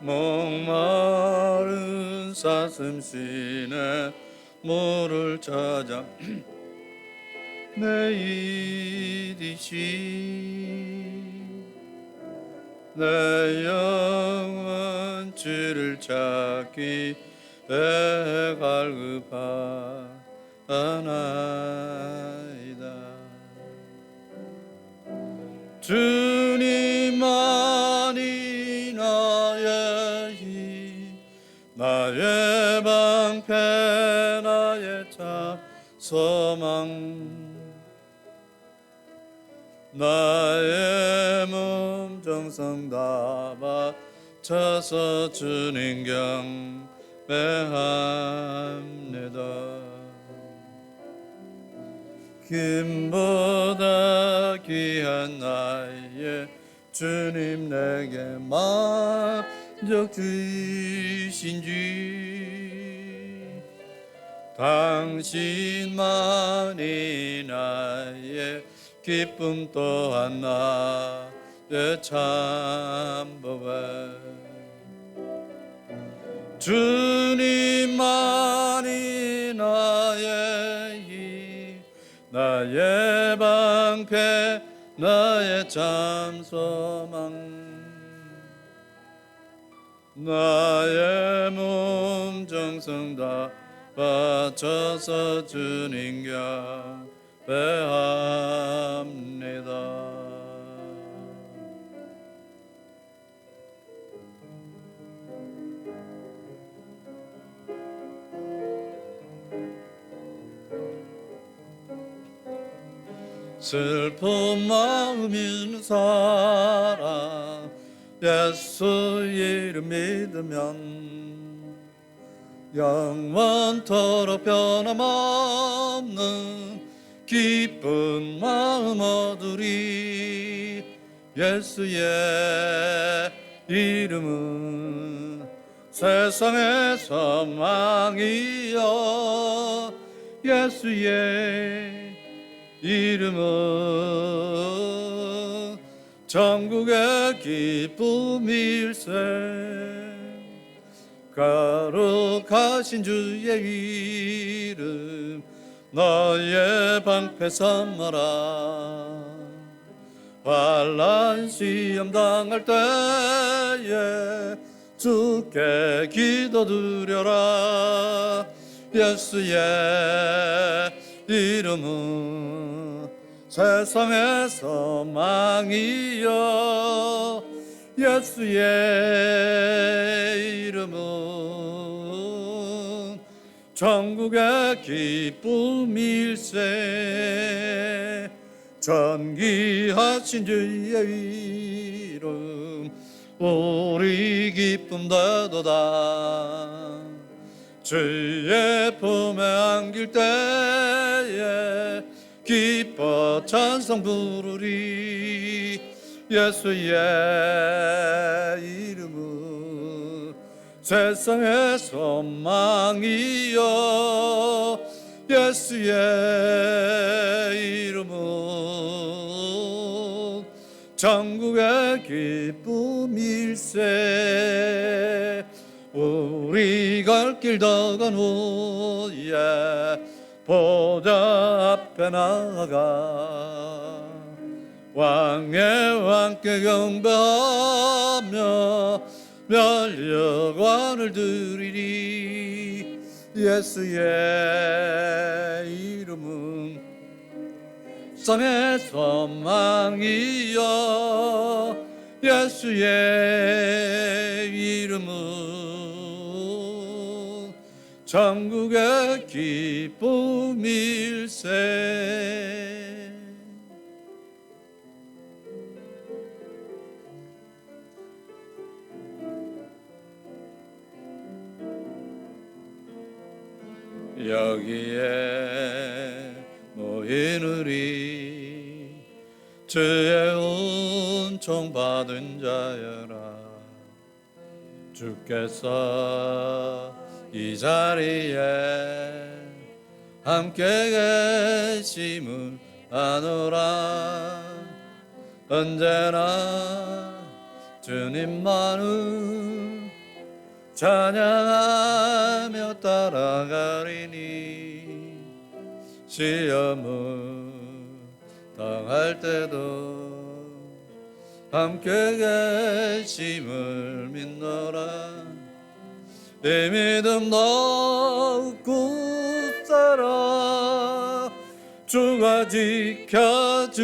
목마른 사슴신에 물을 찾아 내이르시 내 영혼 주를 찾기 갈급하나이다. 주님만이 나의 힘, 나의 방패, 나의 참 소망. 나의 몸 정성 다 바쳐서 주님 경배합니다. 김보다 귀한 나의 주님 내게 만족 주신 주, 당신만이 나의 기쁨 또한 나의 참복을. 주님만이 나의 힘, 나의 방패, 나의 참 소망. 나의 몸 정성 다 바쳐서 주님 경배합니다. 슬픈 마음 있는 사람 예수 이름 믿으면 영원토록 변함없는 기쁜 마음 얻으리. 예수의 이름은 세상의 소망이여. 예수의 이름은 천국의 기쁨일세. 거룩하신 주의 이름 너의 방패 삼아라. 환난 시험 당할 때에 주께 기도드려라. 예수의 이름은 세상의 소망이여. 예수의 이름은 천국의 기쁨일세. 존귀하신 주의 이름 우리 기쁨 되도다. 주의 품에 안길 때에 기뻐 찬송 부르리. 예수의 이름은 세상의 소망이여. 예수의 이름은 천국의 기쁨일세. 우리 갈 길 다간 후에 보좌 앞에 나아가 왕의 왕께 경배하며 멸려관을 드리리. 예수의 이름은 세상의 소망이여. 예수의 이름은 천국의 기쁨일세. 여기에 모인 우리 주의 은총 받은 자여라. 주께서 이 자리에 함께 계심을 아노라. 언제나 주님만은 찬양하며 따라가리니 시험을 당할 때도 함께 계심을 믿노라. 이 믿음 더욱 굳세라. 주가 지켜주신다.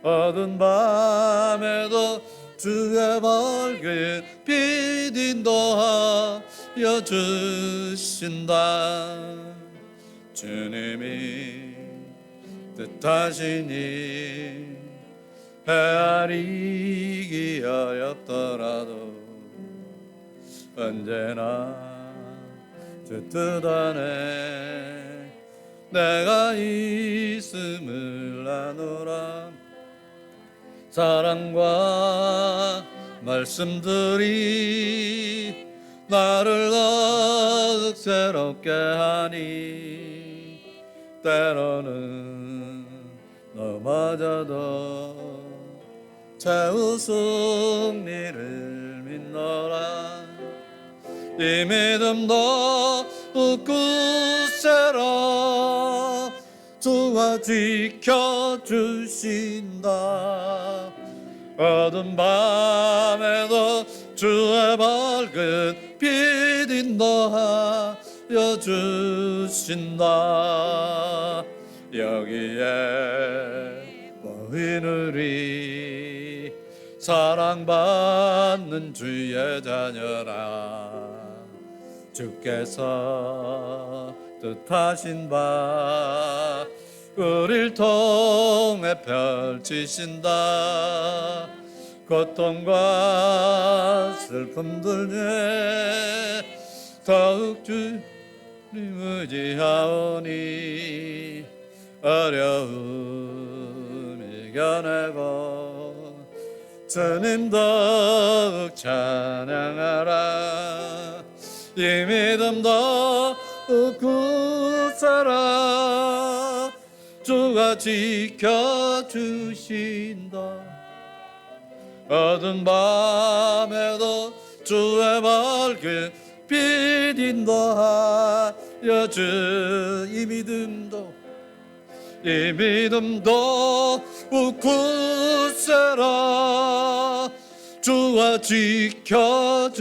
어두운 밤에도 주의 밝은 빛 인도하여 주신다. 주님이 뜻하시니 헤아리기 어렵더라도 언제나 주 뜻 안에 내가 있음을 아노라. 사랑과 말씀들이 나를 더욱 새롭게 하니 때로는 넘어져도 최후 승리를 믿노라. 이 믿음도 굳세라. 주가 지켜주신다. 어두운 밤에도 주의 밝은 빛 인도하여 주신다. 여기에 모이누리 사랑받는 주의 자녀라. 주께서 뜻하신 바 우릴 통해 펼치신다. 고통과 슬픔들 중에 더욱 주님 의지하오니 어려움 이겨내고 주님 더욱 찬양하라. 이 믿음 더욱 굳세라. 주가 지켜주신다. 어두운 밤에도 주의 밝은 빛 인도하여 이 믿음도 굳세라. 주가 지켜주신다.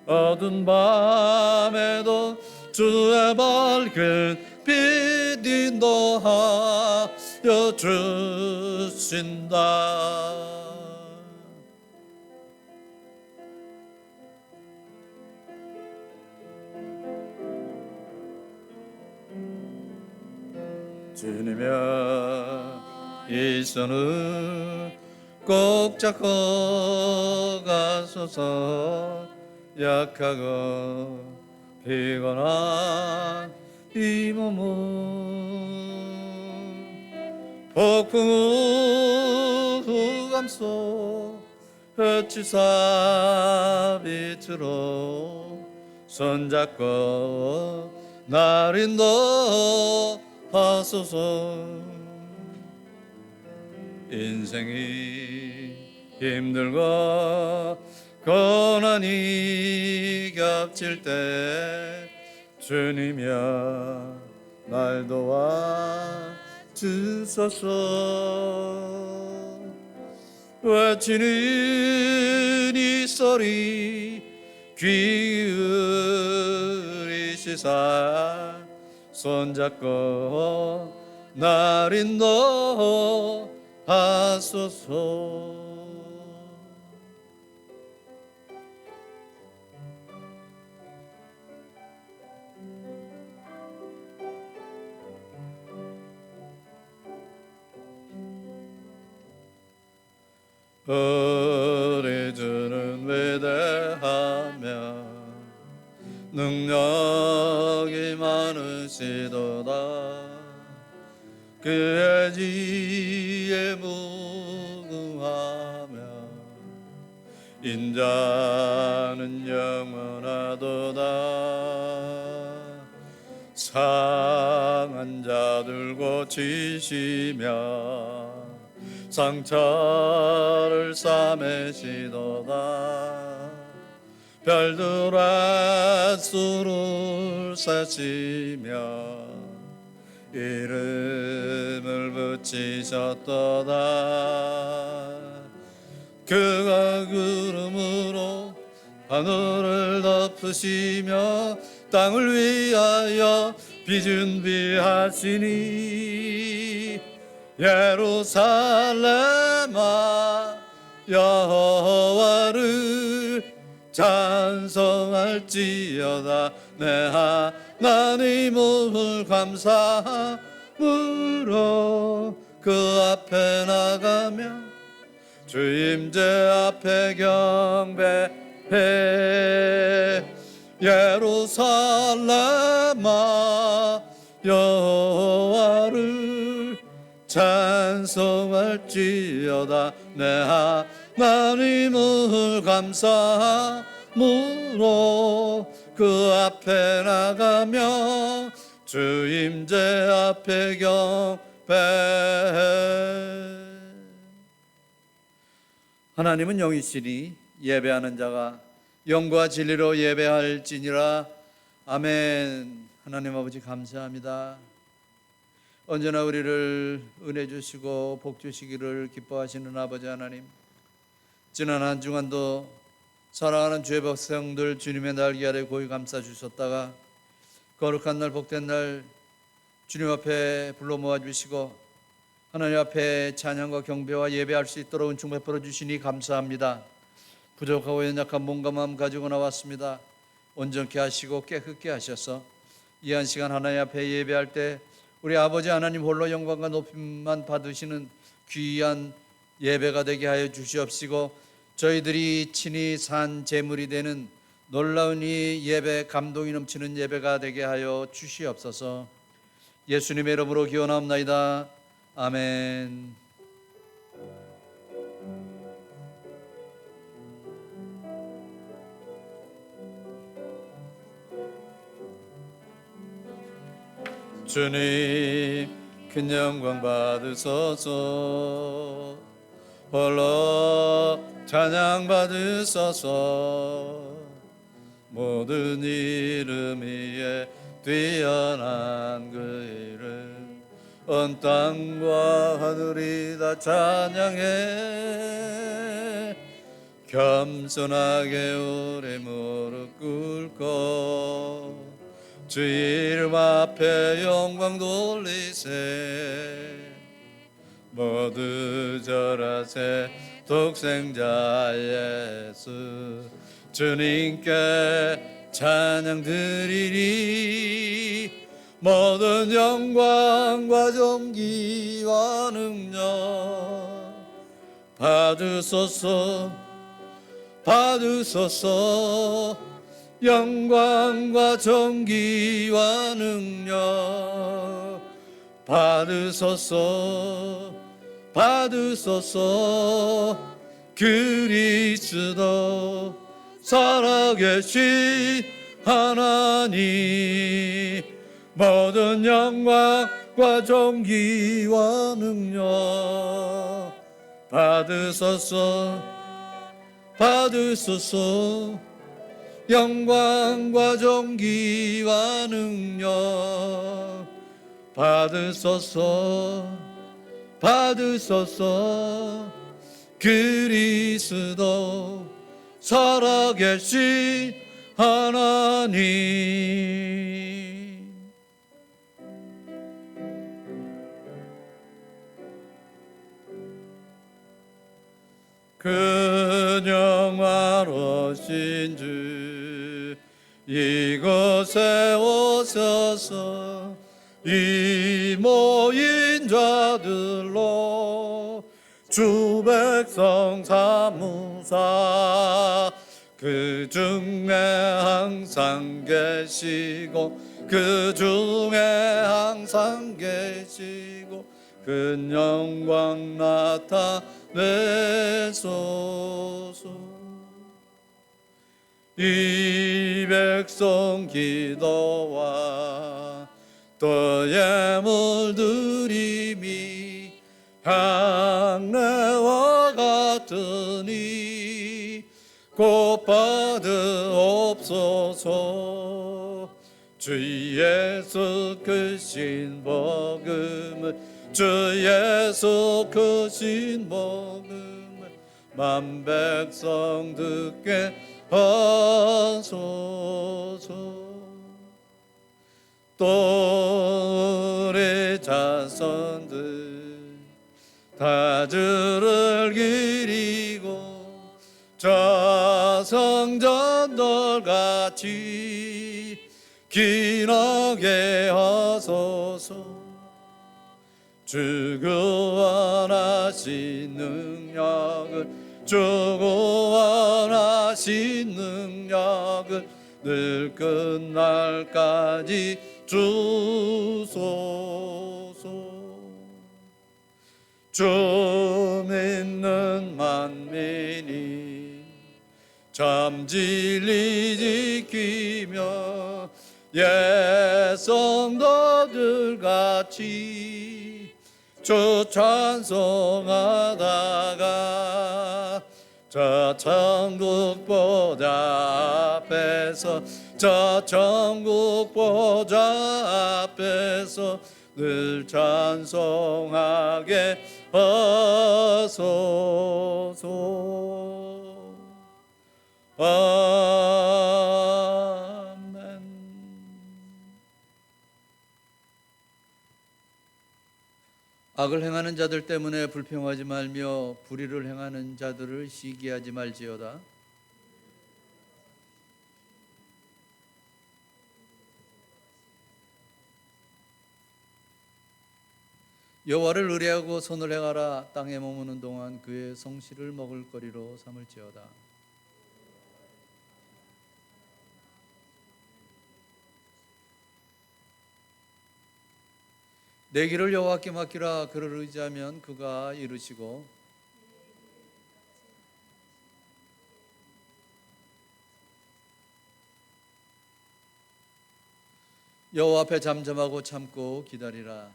어두운 밤에도 주의 밝은 빛 인도하여 주신다. 주님여 이 손을 꼭 잡고 가소서. 약하고 피곤한 이 몸은 폭풍 후감 속 흑지사 빛으로 손잡고 날 인도하소서. 인생이 힘들고 고난이 겹칠 때 주님이여 날 도와 주소서. 외치는 이 소리 기울이시사 손잡고 날 인도하소서. 우리 주는 위대하며 능력이 많으시도다. 그의 지혜 무궁하며 인자는 영원하도다. 상한 자들 고치시며 상처를 싸매시도다. 별들의 수를 세시며 이름을 붙이셨도다. 그가 구름으로 하늘을 덮으시며 땅을 위하여 비 준비하시니 예루살렘아 여호와를 찬송할지어다. 내 하나님을 감사함으로 그 앞에 나가며 주임제 앞에 경배해. 예루살렘아 여호와를 찬송할지어다. 내 하나님을 감사함으로 그 앞에 나가며 주임제 앞에 경배해. 하나님은 영이시니 예배하는 자가 영과 진리로 예배할지니라. 아멘. 하나님 아버지 감사합니다. 언제나 우리를 은혜 주시고 복 주시기를 기뻐하시는 아버지 하나님, 지난 한 주간도 사랑하는 주의 백성들 주님의 날개 아래 고이 감싸 주셨다가 거룩한 날 복된 날 주님 앞에 불러 모아 주시고 하나님 앞에 찬양과 경배와 예배할 수 있도록 은총 베풀어 주시니 감사합니다. 부족하고 연약한 몸과 마음 가지고 나왔습니다. 온전케 하시고 깨끗게 하셔서 이 한 시간 하나님 앞에 예배할 때 우리 아버지 하나님 홀로 영광과 높임만 받으시는 귀한 예배가 되게 하여 주시옵시고, 저희들이 친히 산 제물이 되는 놀라운 이 예배, 감동이 넘치는 예배가 되게 하여 주시옵소서. 예수님의 이름으로 기원합나이다. 아멘. 주님 큰 영광 받으소서. 홀로 찬양 받으소서. 모든 이름 위에 뛰어난 그 이름 온 땅과 하늘이 다 찬양해. 겸손하게 우리 무릎 꿇고 주 이름 앞에 영광 돌리세. 모두 절하세. 독생자 예수 주님께 찬양 드리리. 모든 영광과 존귀와 능력 받으소서. 받으소서. 영광과 존귀와 능력 받으소서. 받으소서. 그리스도 살아계신 하나님, 모든 영광과 존귀와 능력 받으소서. 받으소서. 영광과 존귀와 능력 받으소서. 받으소서. 그리스도 살아계신 하나님. 그 영화로신 주 이곳에 오셔서 이 모인 자들로 주 백성 삼으사 그 중에 항상 계시고 그 중에 항상 계시고 큰 영광 나타내소서. 이 백성 기도와 또 예물 드림이 향내와 같으니 곧 받으옵소서. 주 예수 크신 복음을, 주 예수 크신 복음을 만 백성 듣게 하소서. 또 우리 자손들 다 주를 기리고 저성전돌같이 기나게 하소서. 주 구원하신 능력을, 주 구원하신 능력을 늘 끝날까지 주소서. 주 믿는 만민이 참 진리 지키며 예성도들 같이 주 찬송하다가 저 천국 보좌 앞에서, 저 천국 보좌 앞에서 늘 찬송하게 하소서. 아멘. 악을 행하는 자들 때문에 불평하지 말며 불의를 행하는 자들을 시기하지 말지어다. 여호와를 의뢰하고 손을 행하라. 땅에 머무는 동안 그의 성실을 먹을 거리로 삼을지어다. 내 길을 여호와께 맡기라. 그를 의지하면 그가 이루시고 여호와 앞에 잠잠하고 참고 기다리라.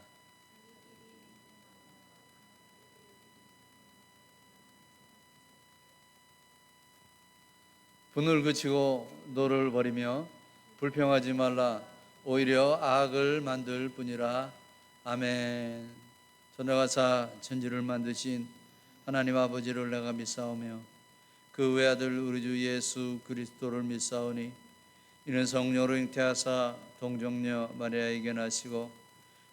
분을 그치고 노를 버리며 불평하지 말라. 오히려 악을 만들 뿐이라. 아멘. 전능하사 천지를 만드신 하나님 아버지를 내가 믿사오며 그 외아들 우리 주 예수 그리스도를 믿사오니 이는 성령으로 잉태하사 동정녀 마리아에게 나시고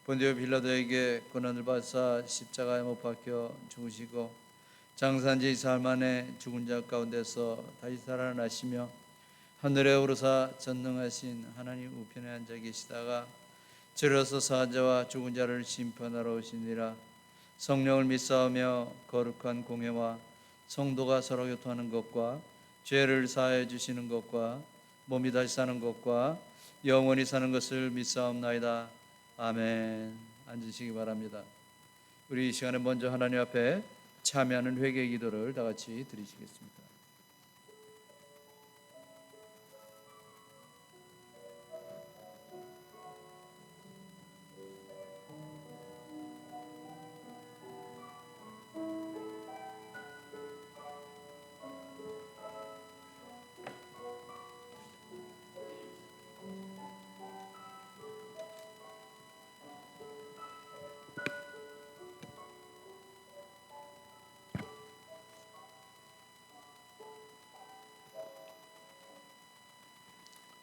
본디오 빌라도에게 고난을 받사 십자가에 못 박혀 죽으시고 장사한 지 사흘 만에 죽은 자 가운데서 다시 살아나시며 하늘에 오르사 전능하신 하나님 우편에 앉아 계시다가 저려서 사자와 죽은 자를 심판하러 오시니라. 성령을 믿사오며 거룩한 공회와 성도가 서로 교통하는 것과 죄를 사하여 주시는 것과 몸이 다시 사는 것과 영원히 사는 것을 믿사옵나이다. 아멘. 앉으시기 바랍니다. 우리 이 시간에 먼저 하나님 앞에 참여하는 회개 기도를 다 같이 드리시겠습니다.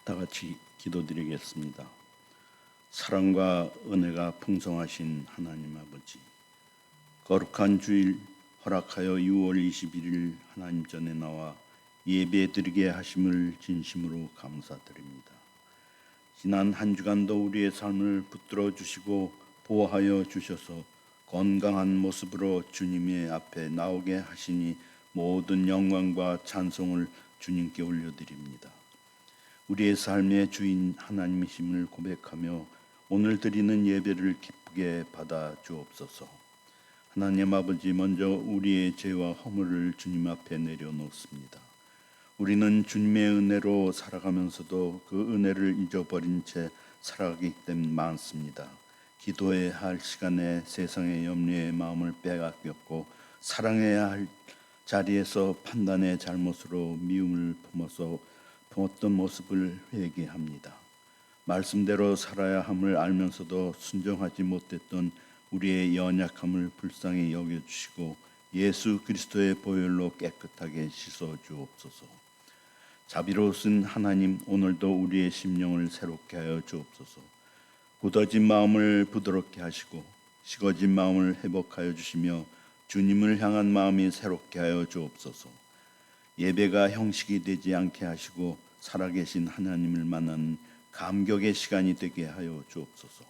다 같이 기도드리겠습니다. 사랑과 은혜가 풍성하신 하나님 아버지, 거룩한 주일 허락하여 6월 21일 하나님 전에 나와 예배드리게 하심을 진심으로 감사드립니다. 지난 한 주간도 우리의 삶을 붙들어 주시고 보호하여 주셔서 건강한 모습으로 주님의 앞에 나오게 하시니 모든 영광과 찬송을 주님께 올려드립니다. 우리의 삶의 주인 하나님이심을 고백하며 오늘 드리는 예배를 기쁘게 받아 주옵소서. 하나님 아버지, 먼저 우리의 죄와 허물을 주님 앞에 내려놓습니다. 우리는 주님의 은혜로 살아가면서도 그 은혜를 잊어버린 채 살아가기 때문에 많습니다. 기도해야 할 시간에 세상의 염려에 마음을 빼앗겼고 사랑해야 할 자리에서 판단의 잘못으로 미움을 품었던 모습을 회개합니다. 말씀대로 살아야 함을 알면서도 순종하지 못했던 우리의 연약함을 불쌍히 여겨주시고 예수 그리스도의 보혈로 깨끗하게 씻어 주옵소서. 자비로우신 하나님, 오늘도 우리의 심령을 새롭게 하여 주옵소서. 굳어진 마음을 부드럽게 하시고 식어진 마음을 회복하여 주시며 주님을 향한 마음이 새롭게 하여 주옵소서. 예배가 형식이 되지 않게 하시고 살아계신 하나님을 만나는 감격의 시간이 되게 하여 주옵소서.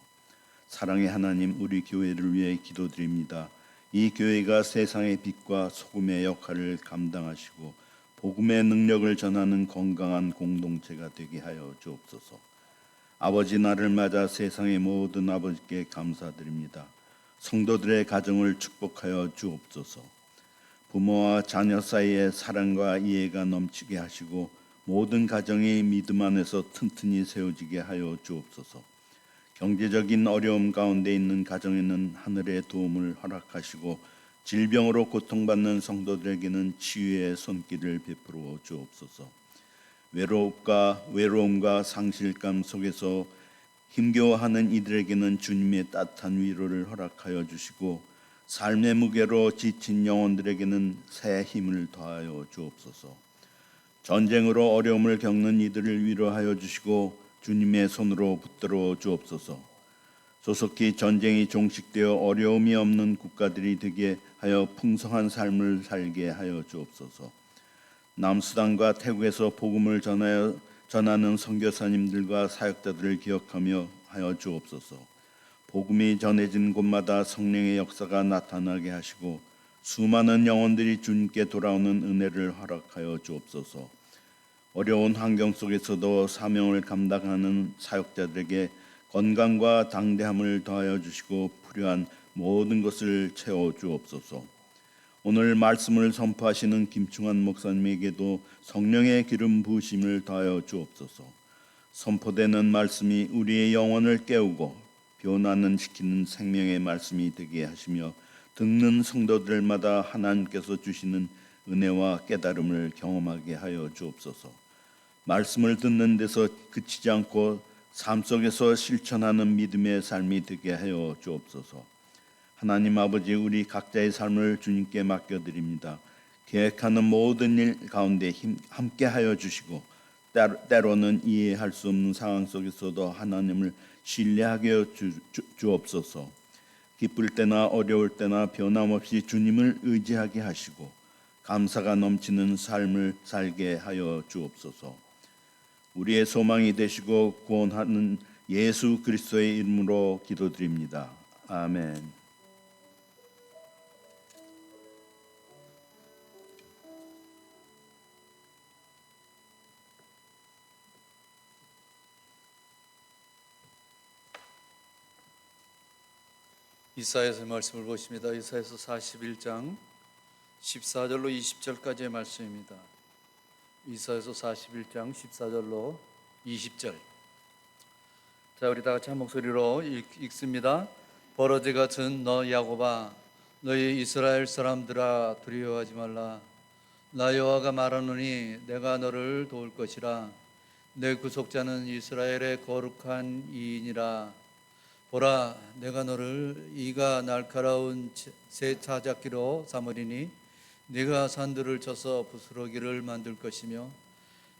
사랑의 하나님, 우리 교회를 위해 기도드립니다. 이 교회가 세상의 빛과 소금의 역할을 감당하시고 복음의 능력을 전하는 건강한 공동체가 되게 하여 주옵소서. 아버지 날을 맞아 세상의 모든 아버지께 감사드립니다. 성도들의 가정을 축복하여 주옵소서. 부모와 자녀 사이에 사랑과 이해가 넘치게 하시고 모든 가정이 믿음 안에서 튼튼히 세워지게 하여 주옵소서. 경제적인 어려움 가운데 있는 가정에는 하늘의 도움을 허락하시고 질병으로 고통받는 성도들에게는 치유의 손길을 베풀어 주옵소서. 외로움과 상실감 속에서 힘겨워하는 이들에게는 주님의 따뜻한 위로를 허락하여 주시고 삶의 무게로 지친 영혼들에게는 새 힘을 더하여 주옵소서. 전쟁으로 어려움을 겪는 이들을 위로하여 주시고 주님의 손으로 붙들어 주옵소서. 조속히 전쟁이 종식되어 어려움이 없는 국가들이 되게 하여 풍성한 삶을 살게 하여 주옵소서. 남수단과 태국에서 복음을 전하는 선교사님들과 사역자들을 기억하며 하여 주옵소서. 복음이 전해진 곳마다 성령의 역사가 나타나게 하시고 수많은 영혼들이 주님께 돌아오는 은혜를 허락하여 주옵소서. 어려운 환경 속에서도 사명을 감당하는 사역자들에게 건강과 당대함을 더하여 주시고 필요한 모든 것을 채워 주옵소서. 오늘 말씀을 선포하시는 김충환 목사님에게도 성령의 기름 부으심을 더하여 주옵소서. 선포되는 말씀이 우리의 영혼을 깨우고 변화는 시키는 생명의 말씀이 되게 하시며 듣는 성도들마다 하나님께서 주시는 은혜와 깨달음을 경험하게 하여 주옵소서. 말씀을 듣는 데서 그치지 않고 삶 속에서 실천하는 믿음의 삶이 되게 하여 주옵소서. 하나님 아버지, 우리 각자의 삶을 주님께 맡겨드립니다. 계획하는 모든 일 가운데 함께 하여 주시고 때로는 이해할 수 없는 상황 속에서도 하나님을 신뢰하게 하여 주옵소서. 기쁠 때나 어려울 때나 변함없이 주님을 의지하게 하시고 감사가 넘치는 삶을 살게 하여 주옵소서. 우리의 소망이 되시고 구원하는 예수 그리스도의 이름으로 기도드립니다. 아멘. 이사야서 말씀을 보십니다. 이사야서 41장 14절로 20절까지의 말씀입니다. 이사야서 41장 14절로 20절. 자, 우리 다 같이 한 목소리로 읽습니다. 버러지 같은 너 야곱아, 너희 이스라엘 사람들아, 두려워하지 말라. 나 여호와가 말하노니 내가 너를 도울 것이라. 내 구속자는 이스라엘의 거룩한 이인이라. 보라, 내가 너를 이가 날카로운 새 타작기로 삼으리니 네가 산들을 쳐서 부스러기를 만들 것이며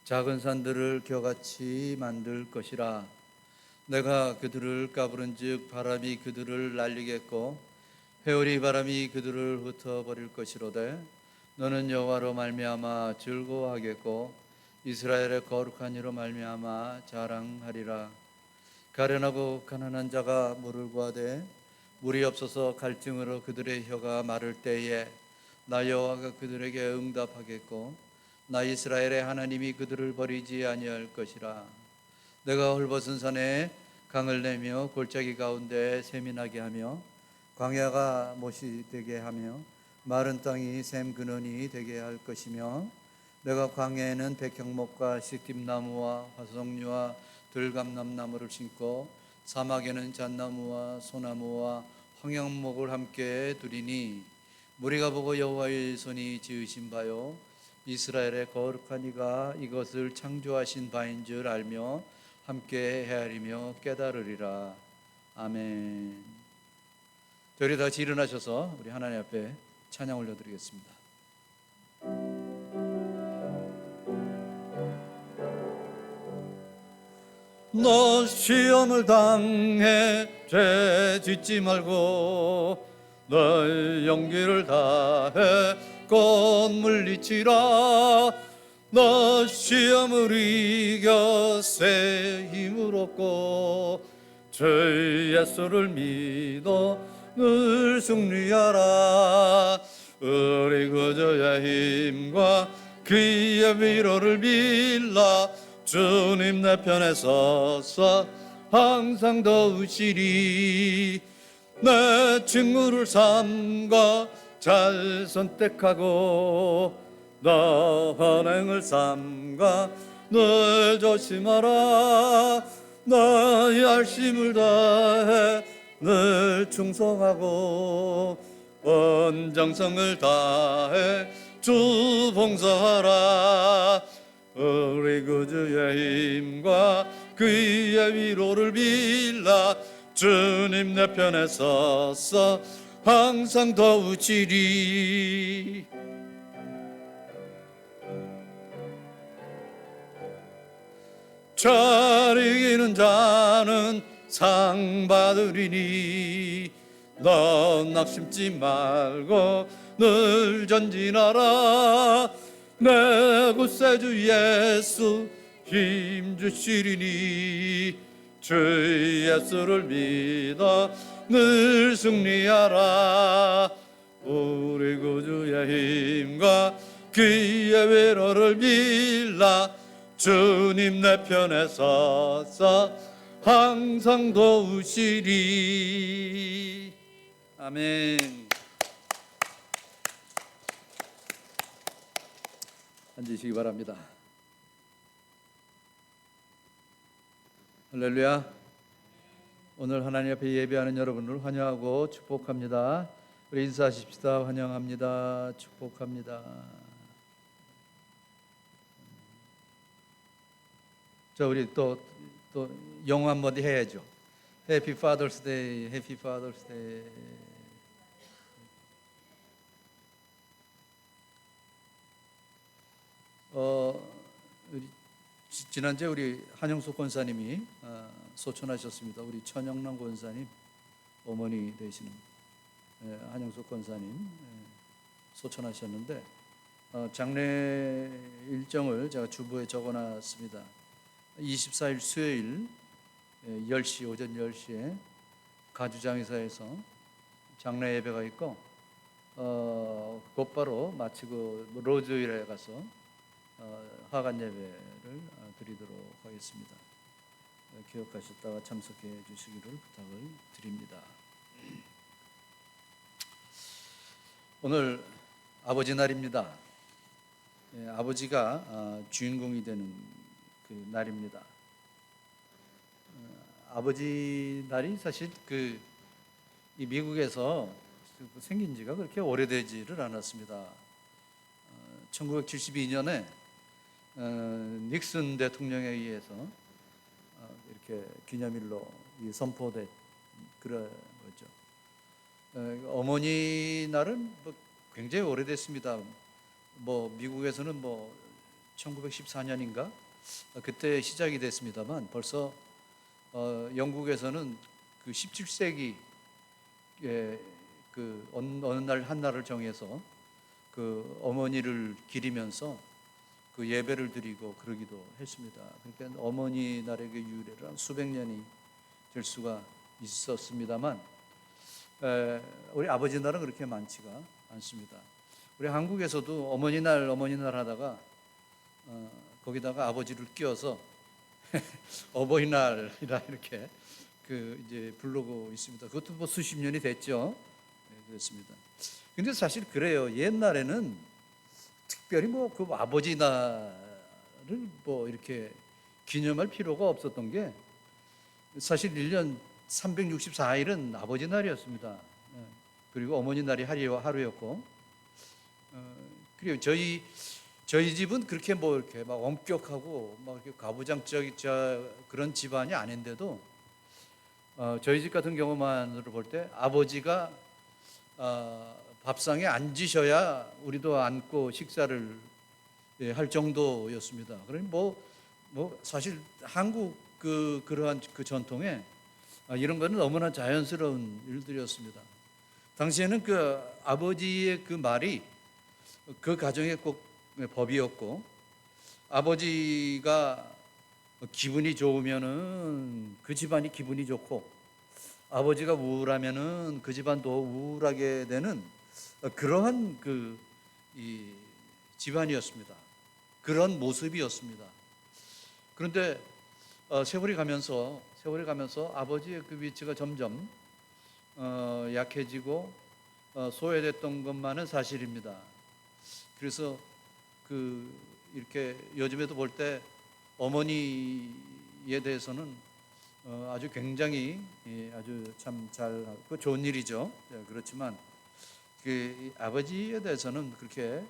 작은 산들을 겨같이 만들 것이라. 내가 그들을 까부른즉 바람이 그들을 날리겠고 회오리 바람이 그들을 흩어버릴 것이로되 너는 여호와로 말미암아 즐거워하겠고 이스라엘의 거룩한 이로 말미암아 자랑하리라. 가련하고 가난한 자가 물을 구하되 물이 없어서 갈증으로 그들의 혀가 마를 때에 나 여호와가 그들에게 응답하겠고 나 이스라엘의 하나님이 그들을 버리지 아니할 것이라. 내가 헐벗은 산에 강을 내며 골짜기 가운데 샘이 나게 하며 광야가 못이 되게 하며 마른 땅이 샘 근원이 되게 할 것이며 내가 광야에는 백향목과 시딤나무와 화석류와 들감남나무를 심고 사막에는 잣나무와 소나무와 황양목을 함께 두리니 무리가 보고 여호와의 손이 지으신 바요 이스라엘의 거룩한 이가 이것을 창조하신 바인 줄 알며 함께 헤아리며 깨달으리라. 아멘. 저희 다 같이 일어나셔서 우리 하나님 앞에 찬양 올려드리겠습니다. 너 시험을 당해 죄 짓지 말고 너의 용기를 다해 곧 물리치라. 너 시험을 이겨 새 힘을 얻고 주 예수를 믿어 늘 승리하라. 우리 구주의 힘과 그의 위로를 빌라. 주님 내 편에 서서 항상 도우시리. 내 친구를 삼가 잘 선택하고 너 헌행을 삼가 늘 조심하라. 나의 열심을 다해 늘 충성하고 온 정성을 다해 주 봉사하라. 우리 구주의 힘과 그의 위로를 빌라. 주님 내 편에 서서 항상 도우시리. 잘 이기는 자는 상 받으리니 너 낙심치 말고 늘 전진하라. 내 구세주 예수 힘 주시리니 주 예수를 믿어 늘 승리하라. 우리 구주의 힘과 그의 위로를 빌라. 주님 내 편에 서서 항상 도우시리. 아멘. 앉으시기 바랍니다. 할렐루야. 오늘 하나님 앞에 예배하는 여러분을 환영하고 축복합니다. 우리 인사하십시다. 환영합니다. 축복합니다. 자, 우리 또 영어 한번 해야죠. Happy Father's Day, Happy Father's Day. 우리 지난주에 우리 한영숙 권사님이 소천하셨습니다. 우리 천영란 권사님 어머니 되시는 한영숙 권사님 소천하셨는데 장례 일정을 제가 주보에 적어놨습니다. 24일 수요일 10시 오전 10시에 가주장의사에서 장례 예배가 있고 곧바로 마치고 로즈힐에 가서 하간 예배를 드리도록 하겠습니다. 기억하셨다가 참석해 주시기를 부탁을 드립니다. 오늘 아버지 날입니다. 아버지가 주인공이 되는 그 날입니다. 아버지 날이 사실 이 미국에서 생긴 지가 그렇게 오래되지를 않았습니다. 1972년에 닉슨 대통령에 의해서 이렇게 기념일로 선포된 그런 거죠. 어머니 날은 굉장히 오래됐습니다. 미국에서는 1914년인가 그때 시작이 됐습니다만 벌써 영국에서는 그 17세기에 그 어느 날 한 날을 정해서 그 어머니를 기리면서 그 예배를 드리고 그러기도 했습니다. 그러니까 어머니 날의 그 유래를 한 수백 년이 될 수가 있었습니다만 우리 아버지 날은 그렇게 많지가 않습니다. 우리 한국에서도 어머니 날 하다가 거기다가 아버지를 끼워서 어버이날이라 이렇게 이제 부르고 있습니다. 그것도 수십 년이 됐죠. 네, 그렇습니다. 근데 사실 그래요. 옛날에는 특별히 그 아버지 날을 이렇게 기념할 필요가 없었던 게 사실 1년 364일은 아버지 날이었습니다. 그리고 어머니 날이 하루였고, 그리고 저희 집은 그렇게 뭐 이렇게 막 엄격하고 막 이렇게 가부장적 그런 집안이 아닌데도 저희 집 같은 경우만으로 볼 때 아버지가 밥상에 앉으셔야 우리도 앉고 식사를 할 정도였습니다. 그러니 뭐 사실 한국 그러한 그 전통에 이런 거는 너무나 자연스러운 일들이었습니다. 당시에는 그 아버지의 그 말이 그 가정의 꼭 법이었고, 아버지가 기분이 좋으면은 그 집안이 기분이 좋고, 아버지가 우울하면은 그 집안도 우울하게 되는 그러한 이 집안이었습니다. 그런 모습이었습니다. 그런데 세월이 가면서 아버지의 그 위치가 점점 약해지고 소외됐던 것만은 사실입니다. 그래서 이렇게 요즘에도 볼 때 어머니에 대해서는 아주 굉장히 아주 참 잘하고 좋은 일이죠. 그렇지만 그 아버지에 대해서는 그렇게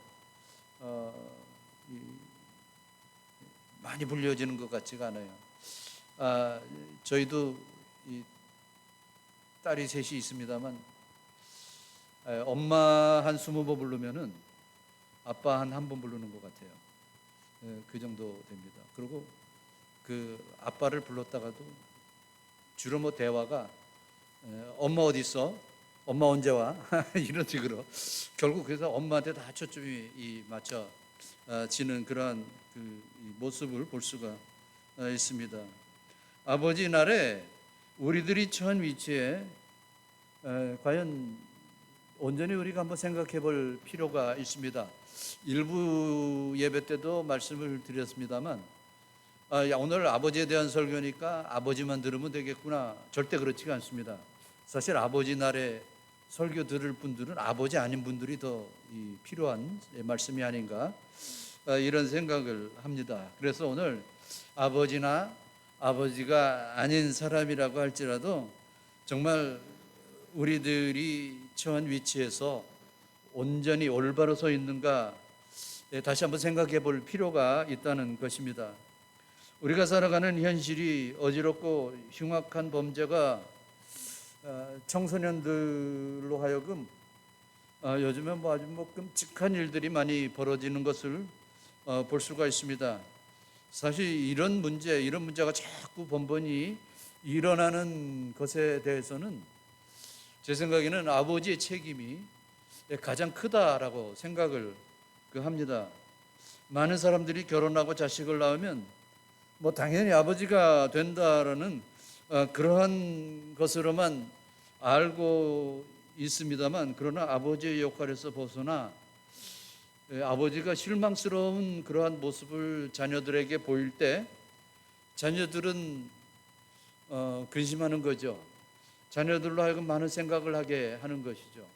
많이 불려지는 것 같지가 않아요. 저희도 이 딸이 셋이 있습니다만 엄마 한 20번 부르면은 아빠 한 번 부르는 것 같아요. 그 정도 됩니다. 그리고 그 아빠를 불렀다가도 주로 뭐 대화가 엄마 어디 있어? 엄마 언제 와? 이런 식으로 결국 그래서 엄마한테 다 초점이 맞춰지는 그러한 이 모습을 볼 수가 있습니다. 아버지 날에 우리들이 처한 위치에 과연 온전히 우리가 한번 생각해 볼 필요가 있습니다. 일부 예배 때도 말씀을 드렸습니다만 오늘 아버지에 대한 설교니까 아버지만 들으면 되겠구나, 절대 그렇지가 않습니다. 사실 아버지 날에 설교 들을 분들은 아버지 아닌 분들이 더 필요한 말씀이 아닌가 이런 생각을 합니다. 그래서 오늘 아버지나 아버지가 아닌 사람이라고 할지라도 정말 우리들이 처한 위치에서 온전히 올바로 서 있는가 다시 한번 생각해 볼 필요가 있다는 것입니다. 우리가 살아가는 현실이 어지럽고 흉악한 범죄가 청소년들로 하여금 요즘에 아주 끔찍한 일들이 많이 벌어지는 것을 볼 수가 있습니다. 사실 이런 문제가 자꾸 번번이 일어나는 것에 대해서는 제 생각에는 아버지의 책임이 가장 크다라고 생각을 합니다. 많은 사람들이 결혼하고 자식을 낳으면 뭐 당연히 아버지가 된다라는 그러한 것으로만 알고 있습니다만, 그러나 아버지의 역할에서 벗어나 아버지가 실망스러운 그러한 모습을 자녀들에게 보일 때 자녀들은 근심하는 거죠. 자녀들로 하여금 많은 생각을 하게 하는 것이죠.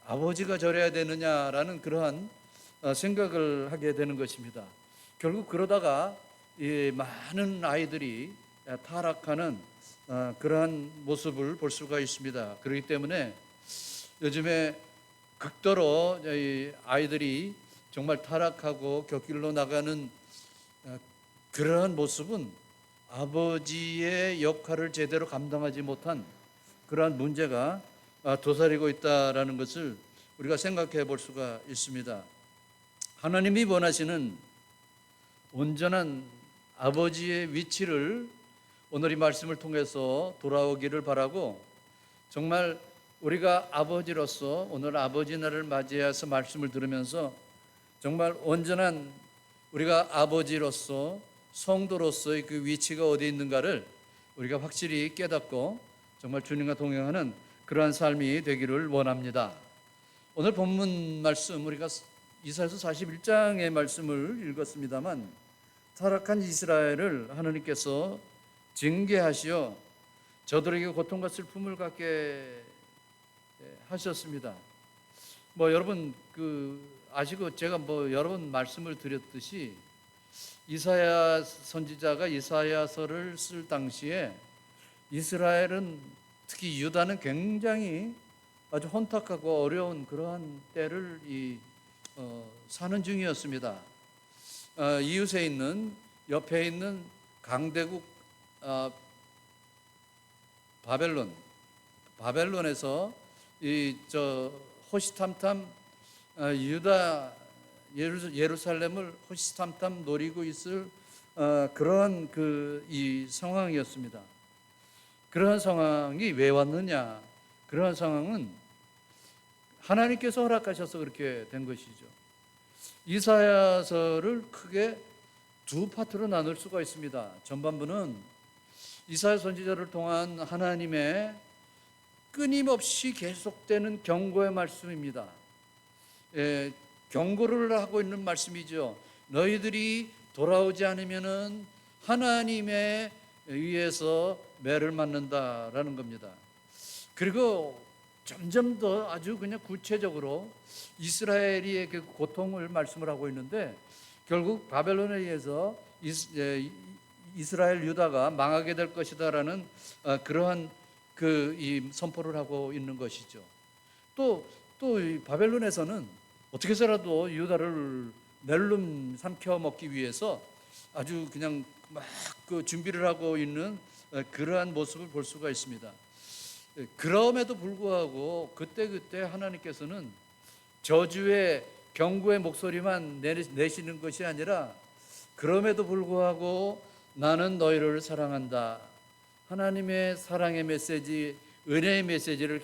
아버지가 저래야 되느냐라는 그러한 생각을 하게 되는 것입니다. 결국 그러다가 이 많은 아이들이 타락하는 그러한 모습을 볼 수가 있습니다. 그렇기 때문에 요즘에 극도로 아이들이 정말 타락하고 곁길로 나가는 그러한 모습은 아버지의 역할을 제대로 감당하지 못한 그러한 문제가 도사리고 있다라는 것을 우리가 생각해 볼 수가 있습니다. 하나님이 원하시는 온전한 아버지의 위치를 오늘 이 말씀을 통해서 돌아오기를 바라고, 정말 우리가 아버지로서 오늘 아버지 날을 맞이해서 말씀을 들으면서 정말 온전한 우리가 아버지로서 성도로서의 그 위치가 어디 있는가를 우리가 확실히 깨닫고 정말 주님과 동행하는 그러한 삶이 되기를 원합니다. 오늘 본문 말씀, 우리가 이사야서 41장의 말씀을 읽었습니다만, 타락한 이스라엘을 하나님께서 징계하시어 저들에게 고통과 슬픔을 갖게 하셨습니다. 여러분 아시고 제가 여러 번 말씀을 드렸듯이 이사야 선지자가 이사야서를 쓸 당시에 이스라엘은, 특히 유다는 굉장히 아주 혼탁하고 어려운 그러한 때를 사는 중이었습니다. 이웃에 있는, 옆에 있는 강대국 바벨론에서 호시탐탐 유다 예루살렘을 호시탐탐 노리고 있을 그러한 이 상황이었습니다. 그러한 상황이 왜 왔느냐? 그러한 상황은 하나님께서 허락하셔서 그렇게 된 것이죠. 이사야서를 크게 두 파트로 나눌 수가 있습니다. 전반부는 이사야 선지자를 통한 하나님의 끊임없이 계속되는 경고의 말씀입니다. 경고를 하고 있는 말씀이죠. 너희들이 돌아오지 않으면은 하나님에 의해서 매를 맞는다라는 겁니다. 그리고 점점 더 아주 그냥 구체적으로 이스라엘의 그 고통을 말씀을 하고 있는데, 결국 바벨론에 의해서 이스라엘 유다가 망하게 될 것이다라는 그러한 이 선포를 하고 있는 것이죠. 또 이 바벨론에서는 어떻게 해서라도 유다를 낼름 삼켜 먹기 위해서 아주 그냥 막 준비를 하고 있는 그러한 모습을 볼 수가 있습니다. 그럼에도 불구하고 그때 하나님께서는 저주의 경고의 목소리만 내시는 것이 아니라, 그럼에도 불구하고 나는 너희를 사랑한다, 하나님의 사랑의 메시지, 은혜의 메시지를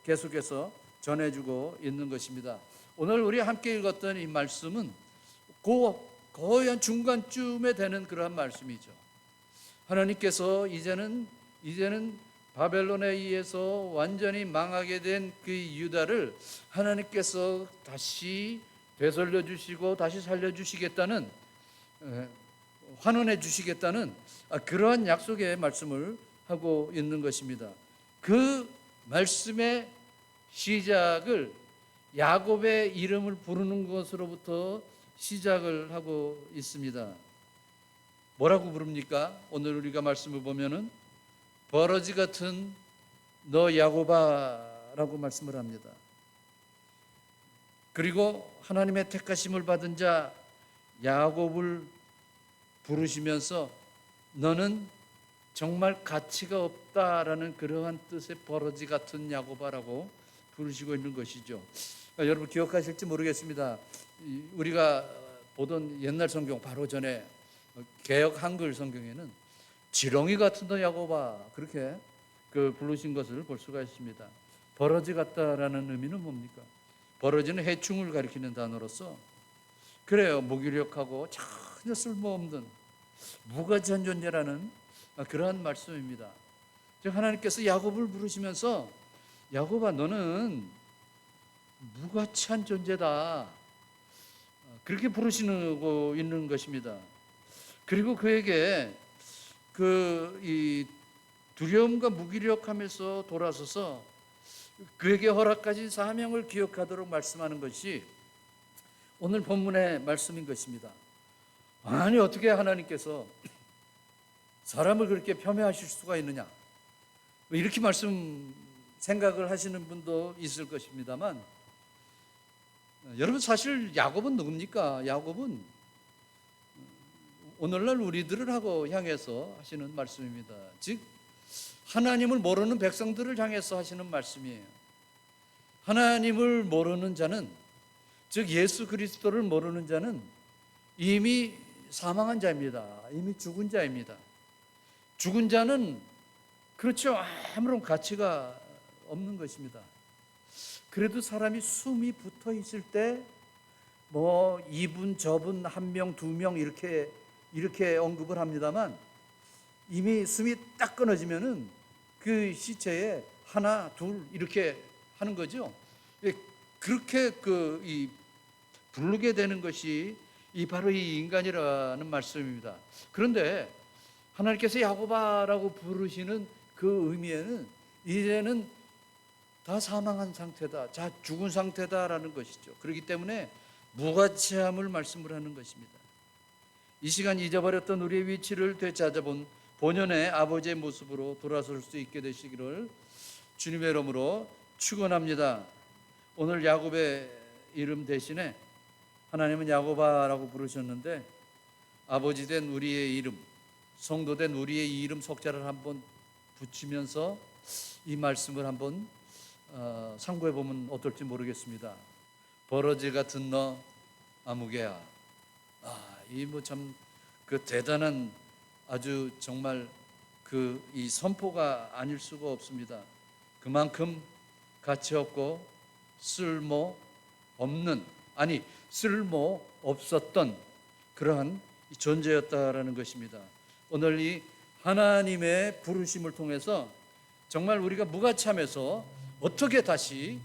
계속해서 전해주고 있는 것입니다. 오늘 우리 함께 읽었던 이 말씀은 거의 한 중간쯤에 되는 그러한 말씀이죠. 하나님께서 이제는 바벨론에 의해서 완전히 망하게 된 그 유다를 하나님께서 다시 되살려 주시고 다시 살려 주시겠다는, 환원해 주시겠다는 그러한 약속의 말씀을 하고 있는 것입니다. 그 말씀의 시작을 야곱의 이름을 부르는 것으로부터 시작을 하고 있습니다. 뭐라고 부릅니까? 오늘 우리가 말씀을 보면은 버러지 같은 너 야곱아라고 말씀을 합니다. 그리고 하나님의 택하심을 받은 자 야곱을 부르시면서 너는 정말 가치가 없다라는 그러한 뜻의 버러지 같은 야곱아라고 부르시고 있는 것이죠. 여러분 기억하실지 모르겠습니다. 우리가 보던 옛날 성경 바로 전에 개역 한글 성경에는 지렁이 같은 너 야곱아, 그렇게 부르신 것을 볼 수가 있습니다. 버러지 같다라는 의미는 뭡니까? 버러지는 해충을 가리키는 단어로서, 그래요, 무기력하고 전혀 쓸모없는 무가치한 존재라는 그러한 말씀입니다. 즉 하나님께서 야곱을 부르시면서 야곱아 너는 무가치한 존재다, 그렇게 부르시고 있는 것입니다. 그리고 그에게 이 두려움과 무기력함에서 돌아서서 그에게 허락하신 사명을 기억하도록 말씀하는 것이 오늘 본문의 말씀인 것입니다. 아니 어떻게 하나님께서 사람을 그렇게 폄훼하실 수가 있느냐, 이렇게 생각을 하시는 분도 있을 것입니다만, 여러분 사실 야곱은 누굽니까? 야곱은 오늘날 우리들을 향해서 하시는 말씀입니다. 즉 하나님을 모르는 백성들을 향해서 하시는 말씀이에요. 하나님을 모르는 자는, 즉 예수 그리스도를 모르는 자는 이미 사망한 자입니다. 이미 죽은 자입니다. 죽은 자는 그렇죠, 아무런 가치가 없는 것입니다. 그래도 사람이 숨이 붙어 있을 때 이분 저분 한 명 두 명 이렇게 언급을 합니다만, 이미 숨이 딱 끊어지면은 그 시체에 하나 둘 이렇게 하는 거죠. 그렇게 부르게 되는 것이 바로 이 인간이라는 말씀입니다. 그런데 하나님께서 야곱아라고 부르시는 그 의미에는 이제는 다 사망한 상태다, 다 죽은 상태다라는 것이죠. 그렇기 때문에 무가치함을 말씀을 하는 것입니다. 이 시간 잊어버렸던 우리의 위치를 되찾아본 본연의 아버지의 모습으로 돌아설 수 있게 되시기를 주님의 이름으로 축원합니다. 오늘 야곱의 이름 대신에 하나님은 야곱아라고 부르셨는데 아버지 된 우리의 이름, 성도 된 우리의 이름 석자를 한번 붙이면서 이 말씀을 한번 상고해 보면 어떨지 모르겠습니다. 버러지 같은 너 아무개야. 이 뭐 참 그 대단한 아주 정말 그 이 선포가 아닐 수가 없습니다. 그만큼 가치 없고 쓸모 없는, 아니 쓸모 없었던 그러한 존재였다라는 것입니다. 오늘 이 하나님의 부르심을 통해서 정말 우리가 무가참해서 어떻게 다시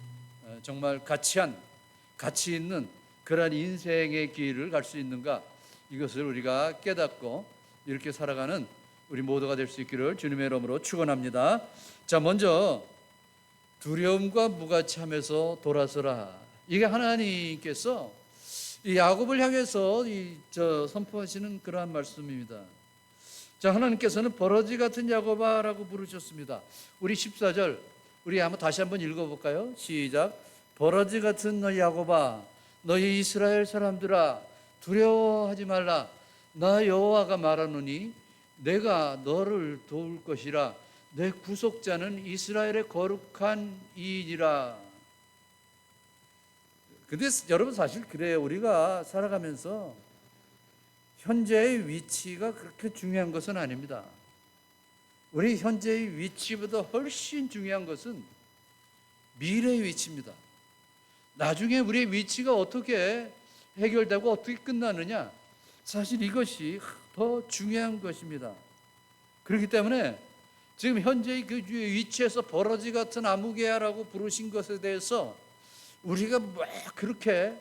정말 가치 있는 그러한 인생의 길을 갈 수 있는가, 이것을 우리가 깨닫고 이렇게 살아가는 우리 모두가 될 수 있기를 주님의 이름으로 축원합니다. 자, 먼저 두려움과 무가참해서 돌아서라. 이게 하나님께서 이 야곱을 향해서 선포하시는 그러한 말씀입니다. 자, 하나님께서는 버러지 같은 야곱아라고 부르셨습니다. 우리 14절 우리 한번 다시 한번 읽어볼까요? 시작. 버러지 같은 너 야곱아, 너희 이스라엘 사람들아, 두려워하지 말라. 나 여호와가 말하노니 내가 너를 도울 것이라. 내 구속자는 이스라엘의 거룩한 이인이라. 근데 여러분 사실 그래요. 우리가 살아가면서 현재의 위치가 그렇게 중요한 것은 아닙니다. 우리 현재의 위치보다 훨씬 중요한 것은 미래의 위치입니다. 나중에 우리의 위치가 어떻게 해결되고 어떻게 끝나느냐, 사실 이것이 더 중요한 것입니다. 그렇기 때문에 지금 현재의 그 위치에서 버러지 같은 아무개야라고 부르신 것에 대해서 우리가 뭐 그렇게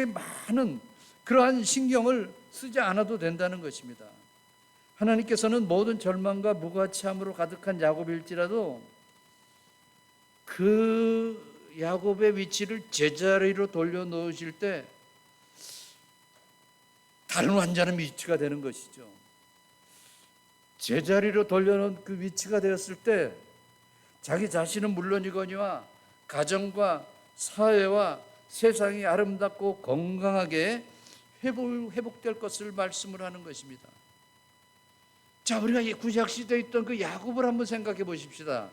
많은 그러한 신경을 쓰지 않아도 된다는 것입니다. 하나님께서는 모든 절망과 무가치함으로 가득한 야곱일지라도 그 야곱의 위치를 제자리로 돌려놓으실 때 다른 완전한 위치가 되는 것이죠. 제자리로 돌려놓은 그 위치가 되었을 때 자기 자신은 물론이거니와 가정과 사회와 세상이 아름답고 건강하게 회복될 것을 말씀을 하는 것입니다. 자, 우리가 구약시대에 있던 그 야곱을 한번 생각해 보십시다.